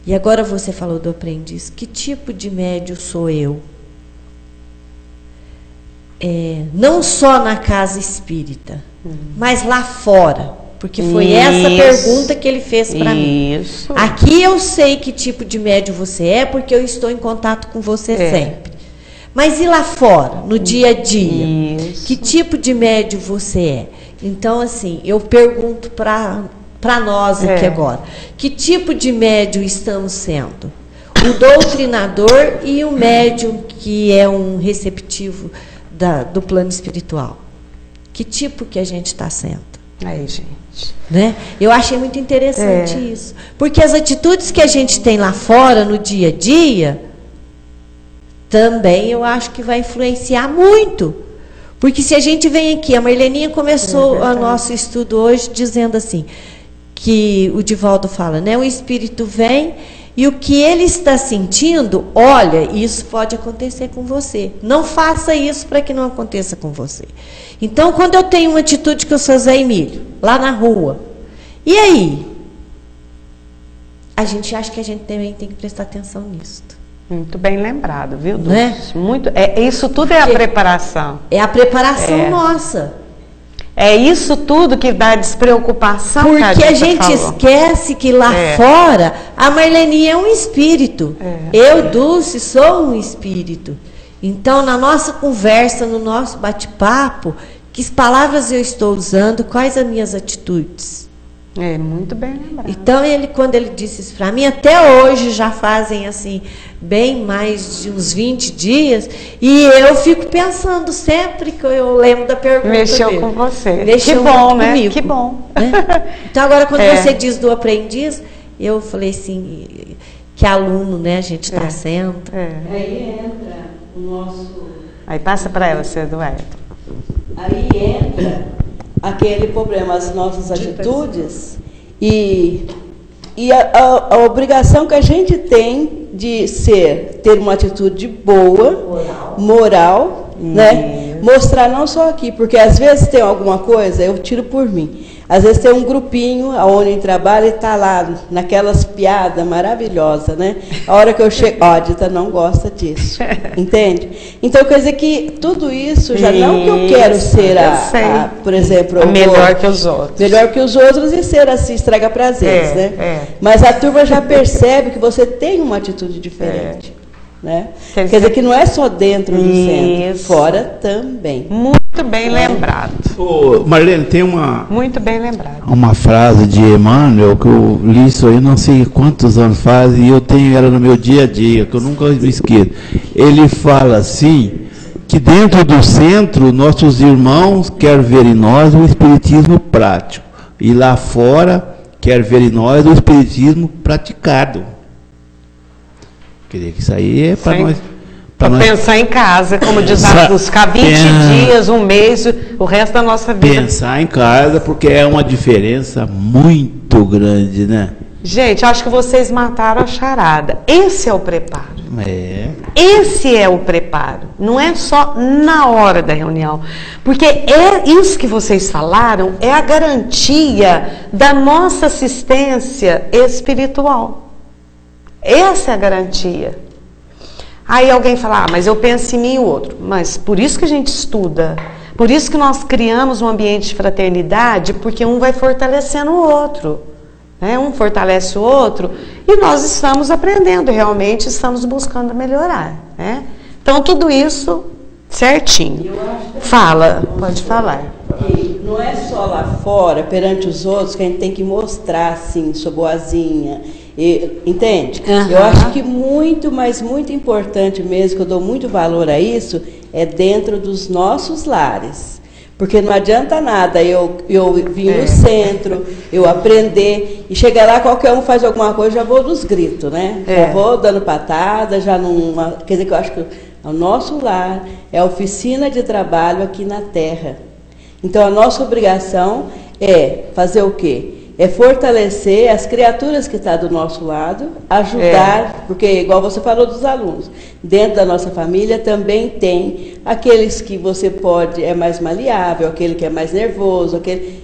E agora você falou do aprendiz. Que tipo de médium sou eu? Não só na casa espírita, mas lá fora. Porque foi essa pergunta que ele fez para mim. Aqui eu sei que tipo de médium você é, porque eu estou em contato com você sempre. Mas e lá fora, no dia a dia? Isso. Que tipo de médium você é? Então, assim, eu pergunto para nós aqui agora, que tipo de médium estamos sendo? O doutrinador e o médium que é um receptivo do plano espiritual. Que tipo que a gente está sendo? Aí, gente. Né? Eu achei muito interessante isso. Porque as atitudes que a gente tem lá fora, no dia a dia, também eu acho que vai influenciar muito. Porque se a gente vem aqui, a Marleninha começou o nosso estudo hoje dizendo assim, que o Divaldo fala, né? O espírito vem e o que ele está sentindo, olha, isso pode acontecer com você. Não faça isso para que não aconteça com você. Então, quando eu tenho uma atitude que eu sou Zé Emílio, lá na rua, e aí? A gente acha que a gente também tem que prestar atenção nisso. Muito bem lembrado, viu, Dulce? Né? Muito, isso tudo é a preparação. É a preparação nossa. É isso tudo que dá despreocupação. Porque a gente esquece que lá fora a Marleninha é um espírito. Eu, Dulce, sou um espírito. Então, na nossa conversa, no nosso bate-papo, que palavras eu estou usando, quais as minhas atitudes? Muito bem lembrado. Então, quando ele disse isso para mim, até hoje já fazem assim, bem mais de uns 20 dias, e eu fico pensando sempre que eu lembro da pergunta Mexeu dele. Com você. Mexeu que bom, né? Comigo, que bom. Né? Então, agora, quando você diz do aprendiz, eu falei assim, que aluno, né, a gente está sendo. Aí entra o nosso... Aí passa para ela, seu Eduardo. Aí entra aquele problema, as nossas atitudes e a obrigação que a gente tem de ter uma atitude boa, moral, né? Mostrar não só aqui, porque às vezes tem alguma coisa, eu tiro por mim. Às vezes tem um grupinho onde eu trabalho e está lá, naquelas piadas maravilhosas, né? A hora que eu chego, a Dita não gosta disso, entende? Então, quer dizer que tudo isso, já não que eu quero ser por exemplo... melhor que os outros. Melhor que os outros e ser assim, estraga prazeres, né? Mas a turma já percebe que você tem uma atitude diferente. Né? Quer dizer que não é só dentro do centro, fora também. Muito bem lembrado. Marlene, tem muito bem lembrado. Uma frase de Emmanuel, que eu li isso aí não sei quantos anos faz, e eu tenho ela no meu dia a dia, que eu nunca me esqueço. Ele fala assim, que dentro do centro, nossos irmãos querem ver em nós o espiritismo prático, e lá fora quer ver em nós o espiritismo praticado. Quer dizer que isso aí é para nós... Para pensar em casa, como diz a buscar 20 dias, um mês, o resto da nossa vida. Pensar em casa, porque é uma diferença muito grande, né? Gente, acho que vocês mataram a charada. Esse é o preparo. Esse é o preparo. Não é só na hora da reunião. Porque isso que vocês falaram é a garantia da nossa assistência espiritual. Essa é a garantia. Aí alguém fala, mas eu penso em mim e o outro. Mas por isso que a gente estuda. Por isso que nós criamos um ambiente de fraternidade, porque um vai fortalecendo o outro. Né? Um fortalece o outro e nós estamos aprendendo, realmente estamos buscando melhorar. Né? Então, tudo isso certinho. Fala, pode falar. Não é só lá fora, perante os outros, que a gente tem que mostrar, assim, sou boazinha. Entende? Eu acho que muito, mas muito importante mesmo, que eu dou muito valor a isso, é dentro dos nossos lares. Porque não adianta nada eu vir no centro, eu aprender, e chegar lá, qualquer um faz alguma coisa, já vou nos gritos, né? Já vou dando patada, já não... Quer dizer que eu acho que o nosso lar é a oficina de trabalho aqui na Terra. Então, a nossa obrigação é fazer o quê? É fortalecer as criaturas que estão do nosso lado, ajudar, porque, igual você falou dos alunos, dentro da nossa família também tem aqueles que você é mais maleável, aquele que é mais nervoso,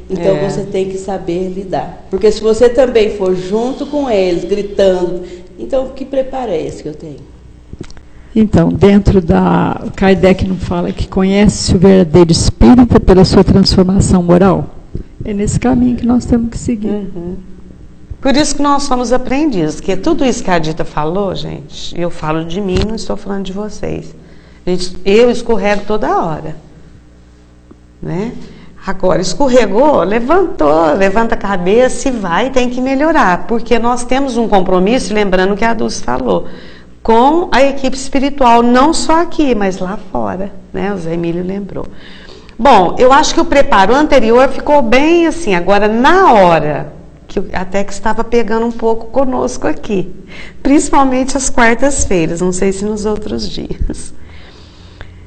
então você tem que saber lidar. Porque se você também for junto com eles, gritando, então que preparo é esse que eu tenho? Então, dentro da... Kardec não fala que conhece o verdadeiro espírito pela sua transformação moral? É nesse caminho que nós temos que seguir. Por isso que nós somos aprendizes, que tudo isso que a Dita falou, gente, eu falo de mim, não estou falando de vocês. Eu escorrego toda hora, né? Agora, escorregou, levanta a cabeça e vai, tem que melhorar, porque nós temos um compromisso, lembrando que a Dulce falou, com a equipe espiritual, não só aqui, mas lá fora, né? O Zé Emílio lembrou. Bom, eu acho que o preparo anterior ficou bem assim, agora na hora, que até que estava pegando um pouco conosco aqui, principalmente às quartas-feiras, não sei se nos outros dias.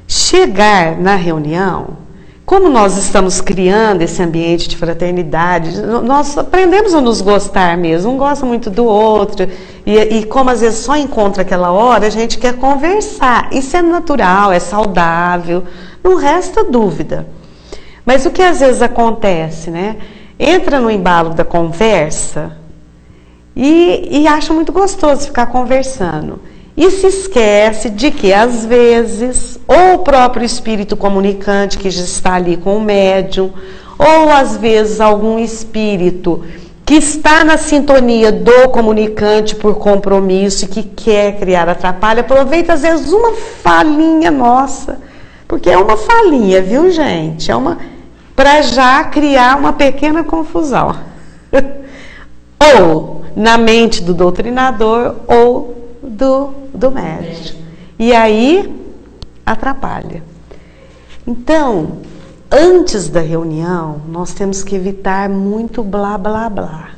Chegar na reunião, como nós estamos criando esse ambiente de fraternidade, nós aprendemos a nos gostar mesmo, um gosta muito do outro, e como às vezes só encontra aquela hora, a gente quer conversar. Isso é natural, é saudável, não resta dúvida. Mas o que às vezes acontece, né? Entra no embalo da conversa e acha muito gostoso ficar conversando. E se esquece de que, às vezes, ou o próprio espírito comunicante que já está ali com o médium, ou às vezes algum espírito que está na sintonia do comunicante por compromisso e que quer criar atrapalho, aproveita às vezes uma falhinha nossa, porque é uma falhinha, viu, gente? Para já criar uma pequena confusão. Ou na mente do doutrinador, ou do médium. E aí, atrapalha. Então, antes da reunião, nós temos que evitar muito blá, blá, blá.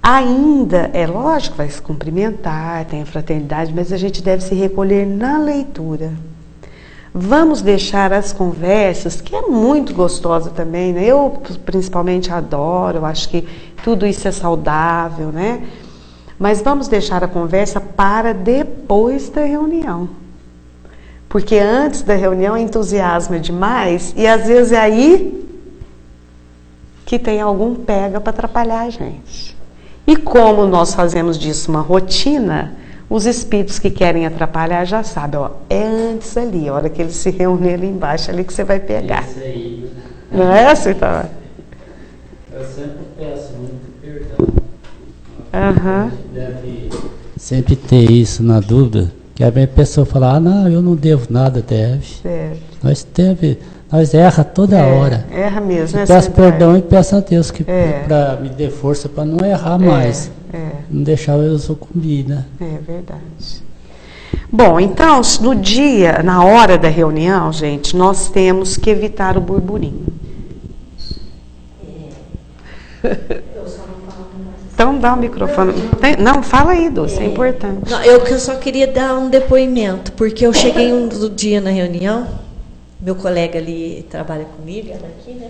Ainda, é lógico, vai se cumprimentar, tem a fraternidade, mas a gente deve se recolher na leitura. Vamos deixar as conversas, que é muito gostosa também, né? Eu, principalmente, adoro, eu acho que tudo isso é saudável, né? Mas vamos deixar a conversa para depois da reunião. Porque antes da reunião entusiasma demais e às vezes é aí que tem algum pega para atrapalhar a gente. E como nós fazemos disso uma rotina, os espíritos que querem atrapalhar já sabem, ó, é antes ali, a hora que eles se reúnem ali embaixo, ali que você vai pegar. Isso aí. Não é assim, tá? Eu sempre peço muito perdão. Aham. Deve sempre ter isso na dúvida, que a minha pessoa fala, ah, não, eu não devo nada, deve. Certo. Nós erra toda hora. Erra mesmo. Peço perdão e peço a Deus que para me dê força para não errar mais. Não deixar eu sucumbir, né? É verdade. Bom, então, na hora da reunião, gente, nós temos que evitar o burburinho. Então dá o microfone. Não, fala aí, Dulce, é importante. Não, eu só queria dar um depoimento, porque eu cheguei um dia na reunião, meu colega ali trabalha comigo, ela aqui, né?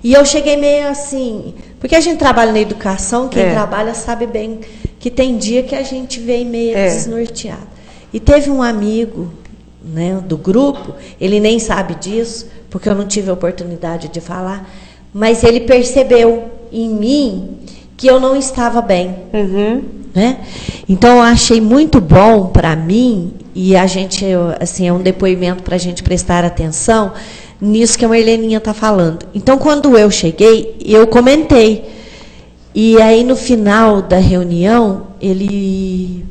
E eu cheguei meio assim, porque a gente trabalha na educação, quem trabalha sabe bem que tem dia que a gente vem meio desnorteado. E teve um amigo, né, do grupo, ele nem sabe disso, porque eu não tive a oportunidade de falar, mas ele percebeu em mim que eu não estava bem. Né? Então, eu achei muito bom para mim, e a gente, assim, é um depoimento para a gente prestar atenção nisso que a Marleninha está falando. Então, quando eu cheguei, eu comentei. E aí, no final da reunião, ele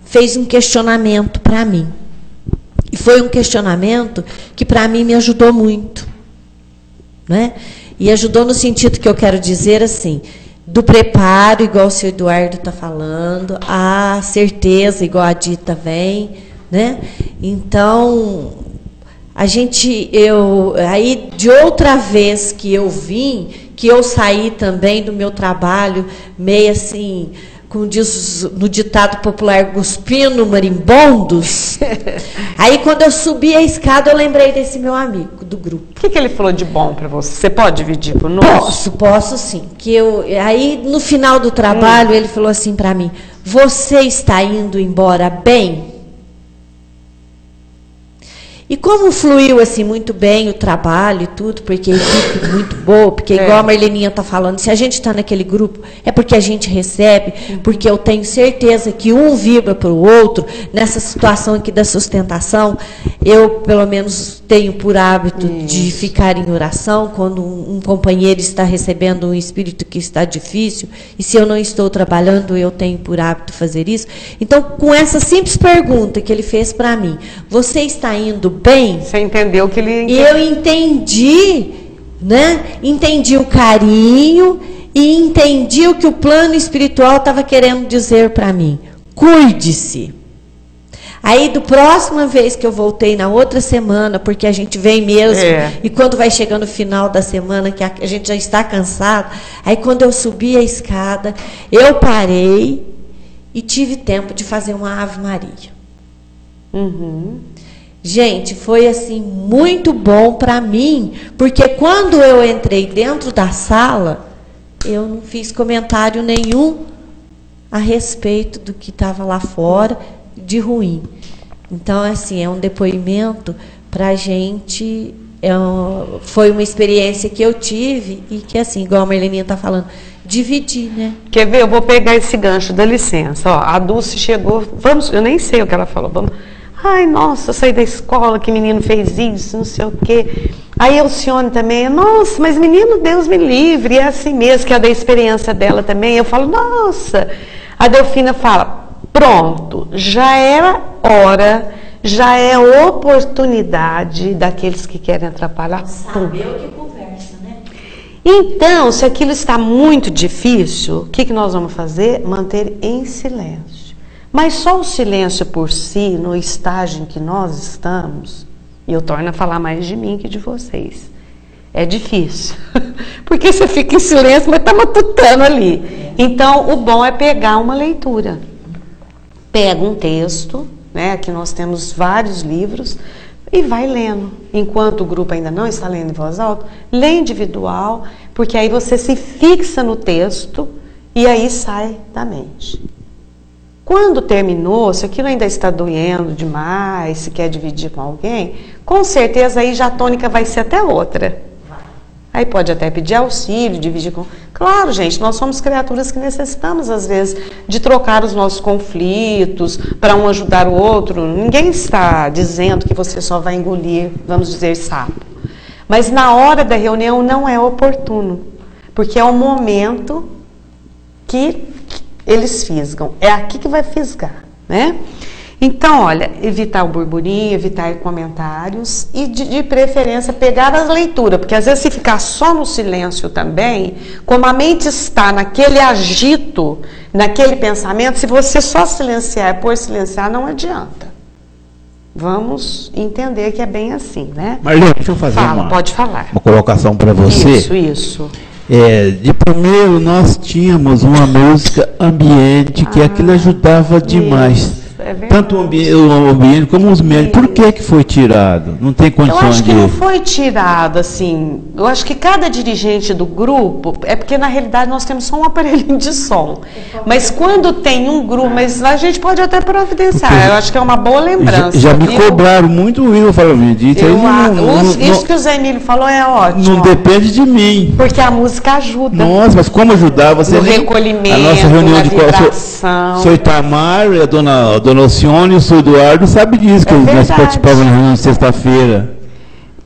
fez um questionamento para mim. E foi um questionamento que, para mim, me ajudou muito. Né? E ajudou no sentido que eu quero dizer assim, do preparo, igual o senhor Eduardo está falando, a certeza, igual a Dita vem, né? Então, aí de outra vez que eu vim, que eu saí também do meu trabalho, meio assim, como diz no ditado popular, cuspindo marimbondos. Aí, quando eu subi a escada, eu lembrei desse meu amigo do grupo. O que ele falou de bom para você? Você pode dividir por nós? Posso sim. Aí, no final do trabalho, ele falou assim para mim, você está indo embora bem? E como fluiu assim muito bem o trabalho e tudo, porque a equipe muito boa, porque igual a Marleninha está falando, se a gente está naquele grupo, é porque a gente recebe, porque eu tenho certeza que um vibra para o outro, nessa situação aqui da sustentação, eu, pelo menos, tenho por hábito de ficar em oração, quando um companheiro está recebendo um espírito que está difícil, e se eu não estou trabalhando, eu tenho por hábito fazer isso. Então, com essa simples pergunta que ele fez para mim, você está indo bem? Você entendeu que ele... Eu entendi, né? Entendi o carinho e entendi o que o plano espiritual estava querendo dizer para mim. Cuide-se. Aí, do próxima vez que eu voltei, na outra semana, porque a gente vem mesmo, e quando vai chegando o final da semana, que a gente já está cansado, aí quando eu subi a escada, eu parei e tive tempo de fazer uma Ave Maria. Gente, foi assim muito bom para mim, porque quando eu entrei dentro da sala, eu não fiz comentário nenhum a respeito do que estava lá fora de ruim. Então, assim, é um depoimento para a gente, foi uma experiência que eu tive e que, assim, igual a Marleninha está falando, dividir, né? Quer ver? Eu vou pegar esse gancho, dá licença. Ó, a Dulce chegou, eu nem sei o que ela falou, ai, nossa, eu saí da escola, que menino fez isso, não sei o quê. Aí a Alcione também, nossa, mas menino, Deus me livre, é assim mesmo, que é da experiência dela também. Eu falo, nossa. A Delfina fala, pronto, já era hora, já é oportunidade daqueles que querem atrapalhar. Saber o que conversa, né? Então, se aquilo está muito difícil, o que nós vamos fazer? Manter em silêncio. Mas só o silêncio por si, no estágio em que nós estamos, e eu torno a falar mais de mim que de vocês, é difícil. Porque você fica em silêncio, mas está matutando ali. Então, o bom é pegar uma leitura. Pega um texto, né? Aqui nós temos vários livros, e vai lendo. Enquanto o grupo ainda não está lendo em voz alta, lê individual, porque aí você se fixa no texto e aí sai da mente. Quando terminou, se aquilo ainda está doendo demais, se quer dividir com alguém, com certeza aí já a tônica vai ser até outra. Aí pode até pedir auxílio, dividir com... Claro, gente, nós somos criaturas que necessitamos, às vezes, de trocar os nossos conflitos, para um ajudar o outro. Ninguém está dizendo que você só vai engolir, vamos dizer, sapo. Mas na hora da reunião não é oportuno, porque é o momento que eles fisgam. É aqui que vai fisgar, né? Então, olha, evitar o burburinho, evitar comentários e, de preferência, pegar a leitura, porque às vezes se ficar só no silêncio também, como a mente está naquele agito, naquele pensamento, se você só silenciar por silenciar, não adianta. Vamos entender que é bem assim, né? Marlene, deixa eu fazer pode falar. Uma colocação para você. Isso. De primeiro, nós tínhamos uma música ambiente, que aquilo ajudava demais. Tanto o ambiente como os médicos. Por que foi tirado? Não tem condições de... Eu acho que não foi tirado, assim. Eu acho que cada dirigente do grupo... É porque, na realidade, nós temos só um aparelhinho de som. Mas quando tem um grupo... Mas a gente pode até providenciar. Porque eu acho que é uma boa lembrança. Já me cobraram muito isso. Eu falo, isso que o Zé Emílio falou é ótimo. Não depende de mim. Porque a música ajuda. Nossa, mas como ajudar? Você no recolhimento, a nossa reunião na de vibração. Sou Itamar, a dona Alcione e o senhor Eduardo sabe disso, que nós participávamos na reunião de sexta-feira.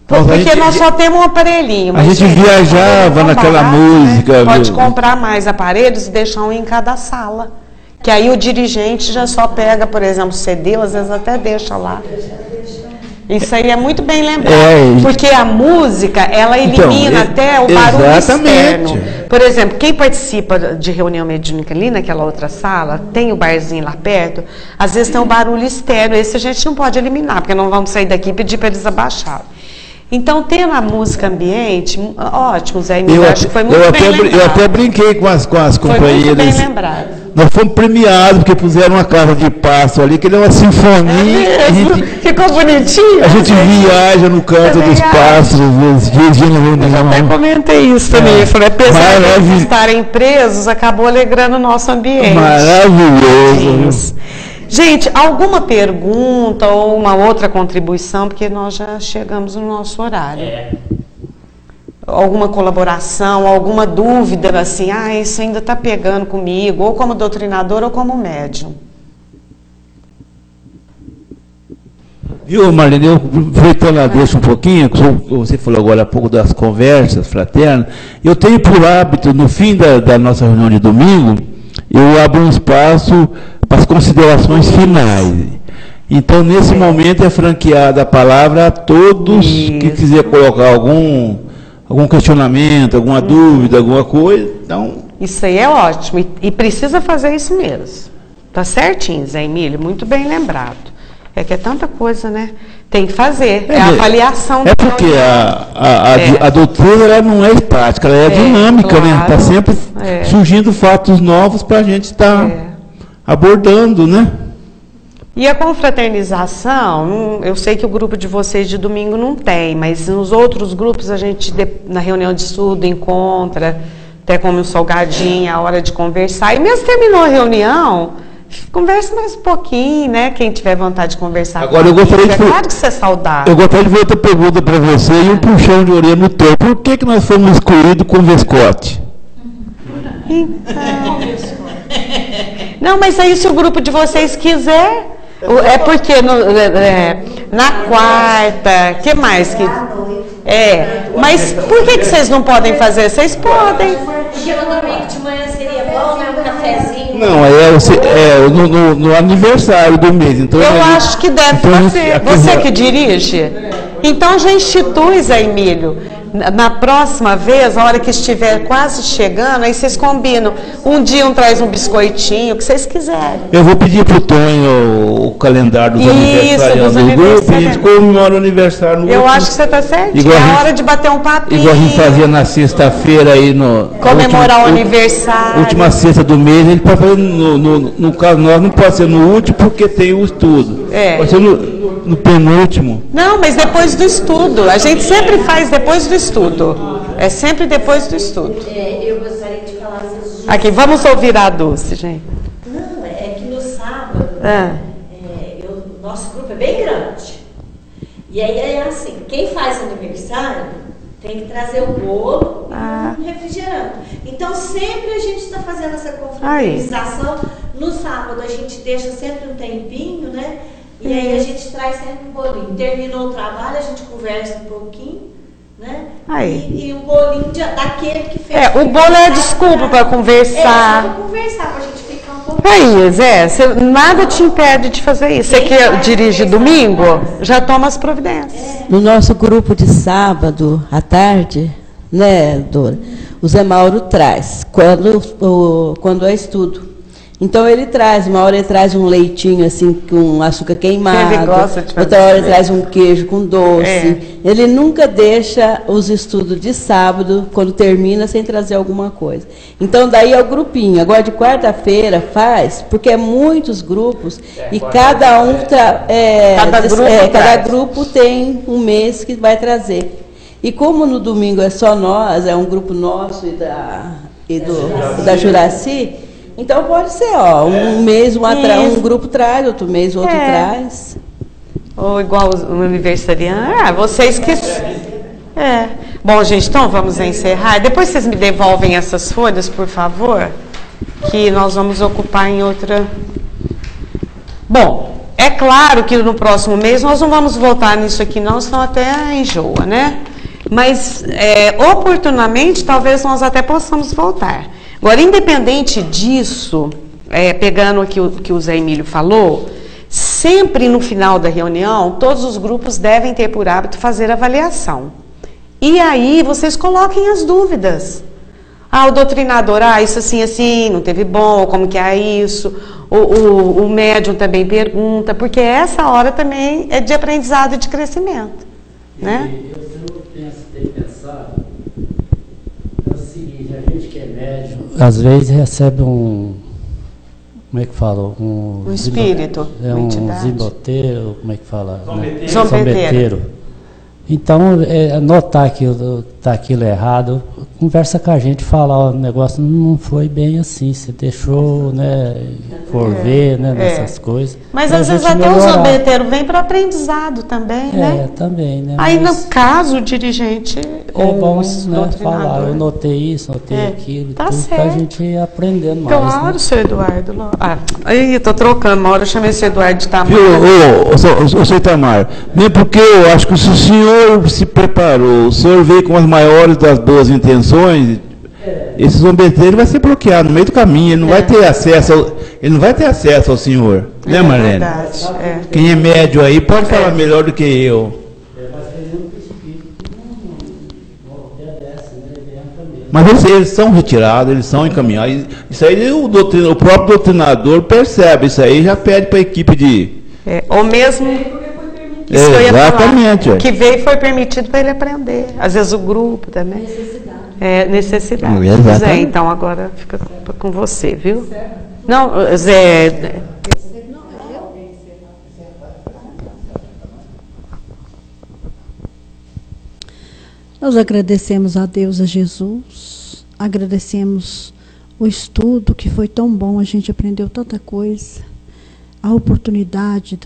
Porque nós só temos um aparelhinho. A gente viajava naquela música. Né? Pode comprar mais aparelhos e deixar um em cada sala. Que aí o dirigente já só pega, por exemplo, CD, às vezes até deixa lá. Isso aí é muito bem lembrado. Porque a música, ela elimina até o barulho externo. Por exemplo, quem participa de reunião mediúnica ali naquela outra sala, tem o barzinho lá perto, às vezes tem um barulho externo, esse a gente não pode eliminar, porque não vamos sair daqui e pedir para eles abaixarem. Então, tendo a música ambiente, ótimo, Zé Emílio, acho que foi muito bem lembrado. Eu até brinquei com as companheiras. Foi muito bem lembrado. Nós fomos premiados, porque puseram uma casa de pasto ali, que deu uma sinfonia. Ficou bonitinho. A gente viaja no canto dos pássaros. Eu até comentei isso também. Eu falei, apesar de eles estarem presos, acabou alegrando o nosso ambiente. Maravilhoso. Gente, alguma pergunta ou uma outra contribuição, porque nós já chegamos no nosso horário. Alguma colaboração, alguma dúvida, assim, isso ainda está pegando comigo, ou como doutrinador ou como médium. Viu, Marlene, eu aproveitando a deixa um pouquinho, você falou agora há pouco das conversas fraternas, eu tenho por hábito, no fim da nossa reunião de domingo, eu abro um espaço para as considerações finais. Então, nesse momento, é franqueada a palavra a todos que quiser colocar algum questionamento, alguma dúvida, alguma coisa. Então... Isso aí é ótimo, e precisa fazer isso mesmo. Tá certinho, Zé Emílio, muito bem lembrado. É que é tanta coisa, né? Tem que fazer. É a avaliação. É porque a doutrina ela não é estática, ela é dinâmica, claro, né? Está sempre surgindo fatos novos para a gente estar abordando, né? E a confraternização, eu sei que o grupo de vocês de domingo não tem, mas nos outros grupos a gente, na reunião de estudo, encontra, até come um salgadinho, a hora de conversar. E mesmo terminou a reunião... Conversa mais um pouquinho, né? Quem tiver vontade de conversar. Agora, eu gostaria de... Claro que isso é saudável. Eu gostaria de fazer outra pergunta para você e um puxão de orelha no teu. Por que nós fomos escolhidos com Vescote? Então... Não, mas aí se o grupo de vocês quiser... É porque na quarta... O que mais? Mas por que vocês não podem fazer? Vocês podem. Porque no domingo de manhã seria bom, né? Um cafezinho. Não, no aniversário do mês. Então, eu acho que deve fazer. Você que dirige? Então já institui, Zé Emílio. Na próxima vez, a hora que estiver quase chegando, aí vocês combinam. Um dia um traz um biscoitinho, o que vocês quiserem. Eu vou pedir para o Tonho o calendário dos aniversários do grupo e a gente comemora o aniversário no Eu acho que você está certo. É a hora de bater um papinho. Igual a gente fazia na sexta-feira aí no... Comemorar o aniversário. Última sexta do mês, a gente pode fazer, no caso nós, não pode ser no último porque tem o estudo. Pode ser no penúltimo. Não, mas depois do estudo. A gente sempre faz depois do estudo. É sempre depois do estudo. Eu gostaria de falar... Aqui, vamos ouvir a Dulce, gente. Não, é que no sábado, nosso grupo é bem grande. E aí é assim, quem faz aniversário tem que trazer o bolo e um refrigerante. Então, sempre a gente está fazendo essa confraternização. No sábado, a gente deixa sempre um tempinho, né? E aí a gente traz sempre um bolinho. Terminou o trabalho, a gente conversa um pouquinho, né? E um bolinho daquele que fez. O bolo é a desculpa para conversar. Para conversar, para a gente ficar um pouco. Aí, Zé, nada te impede de fazer isso. Você que dirige domingo, já toma as providências. No nosso grupo de sábado à tarde, né, Dora? O Zé Mauro traz, quando é estudo. Então ele traz, uma hora ele traz um leitinho assim com açúcar queimado, outra hora ele traz um queijo com doce. Ele nunca deixa os estudos de sábado, quando termina, sem trazer alguma coisa. Então daí é o grupinho. Agora de quarta-feira faz, porque é muitos grupos e cada um cada grupo tem um mês que vai trazer. E como no domingo é só nós, é um grupo nosso e da Juraci. Então pode ser, um mês um grupo traz, outro mês o outro traz. Ou igual o aniversariante. Vocês que... Bom, gente, então vamos encerrar. Depois vocês me devolvem essas folhas, por favor, que nós vamos ocupar em outra... Bom, é claro que no próximo mês nós não vamos voltar nisso aqui não, senão até enjoa, né? Mas, oportunamente, talvez nós até possamos voltar. Agora, independente disso, pegando aqui o que o Zé Emílio falou, sempre no final da reunião, todos os grupos devem ter por hábito fazer avaliação. E aí, vocês coloquem as dúvidas. O doutrinador, isso assim, não teve bom, como que é isso? O médium também pergunta, porque essa hora também é de aprendizado e de crescimento. Né? Eu tenho pensado, é o seguinte, a gente que é médium, às vezes recebe como é que fala? Um espírito. Um zimboteiro, como é que fala? Zombeteiro. Então, notar que está aquilo errado, conversa com a gente, fala, ó, o negócio não foi bem assim, você deixou, né, por ver, né, nessas coisas. Mas às vezes até o zombeteiros vem para aprendizado também, né? Também, né? Aí no caso o dirigente ou bom, né, falar, eu notei isso, notei aquilo, tá tudo certo. pra gente ir aprendendo mais. Claro, né? seu Eduardo. Aí eu tô trocando, uma hora eu chamei seu Eduardo de Itamar. Ô, seu Itamar, mesmo porque eu acho que se o senhor se preparou, o senhor veio com as maiores das boas intenções, esse zombeteiro vai ser bloqueado no meio do caminho, ele não vai ter acesso, ao senhor. Né, Marlene? Verdade. Quem é médio aí pode falar melhor do que eu. Mas eles são retirados, eles são encaminhados. Isso aí o próprio doutrinador percebe, isso aí já pede para a equipe de... ou mesmo... Exatamente. O que veio foi permitido para ele aprender. Às vezes o grupo também. Necessidade. Zé, então agora fica com você, viu? Não, Zé... Nós agradecemos a Deus, a Jesus, agradecemos o estudo que foi tão bom, a gente aprendeu tanta coisa, a oportunidade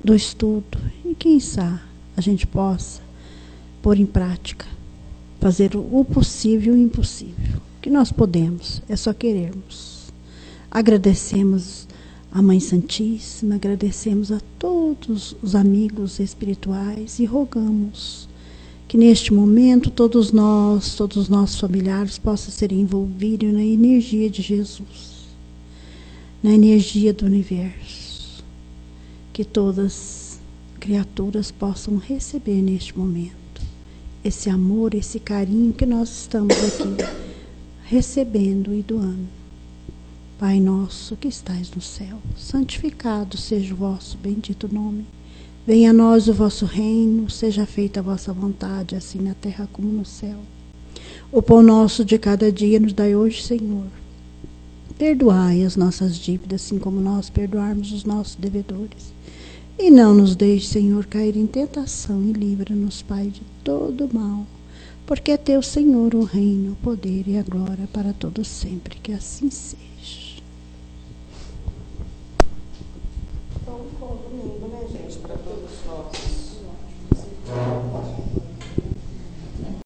do estudo, e quem sabe a gente possa pôr em prática, fazer o possível e o impossível, que nós podemos, é só querermos. Agradecemos a Mãe Santíssima, agradecemos a todos os amigos espirituais e rogamos que neste momento todos os nossos familiares possam ser envolvidos na energia de Jesus, na energia do universo, que todas as criaturas possam receber neste momento esse amor, esse carinho que nós estamos aqui recebendo e doando. Pai nosso que estais no céu, santificado seja o vosso bendito nome. Venha a nós o vosso reino, seja feita a vossa vontade, assim na terra como no céu. O pão nosso de cada dia nos dai hoje, Senhor. Perdoai as nossas dívidas, assim como nós perdoarmos os nossos devedores. E não nos deixe, Senhor, cair em tentação, e livra-nos, Pai, de todo mal. Porque é teu, Senhor, o reino, o poder e a glória para todos sempre. Que assim seja.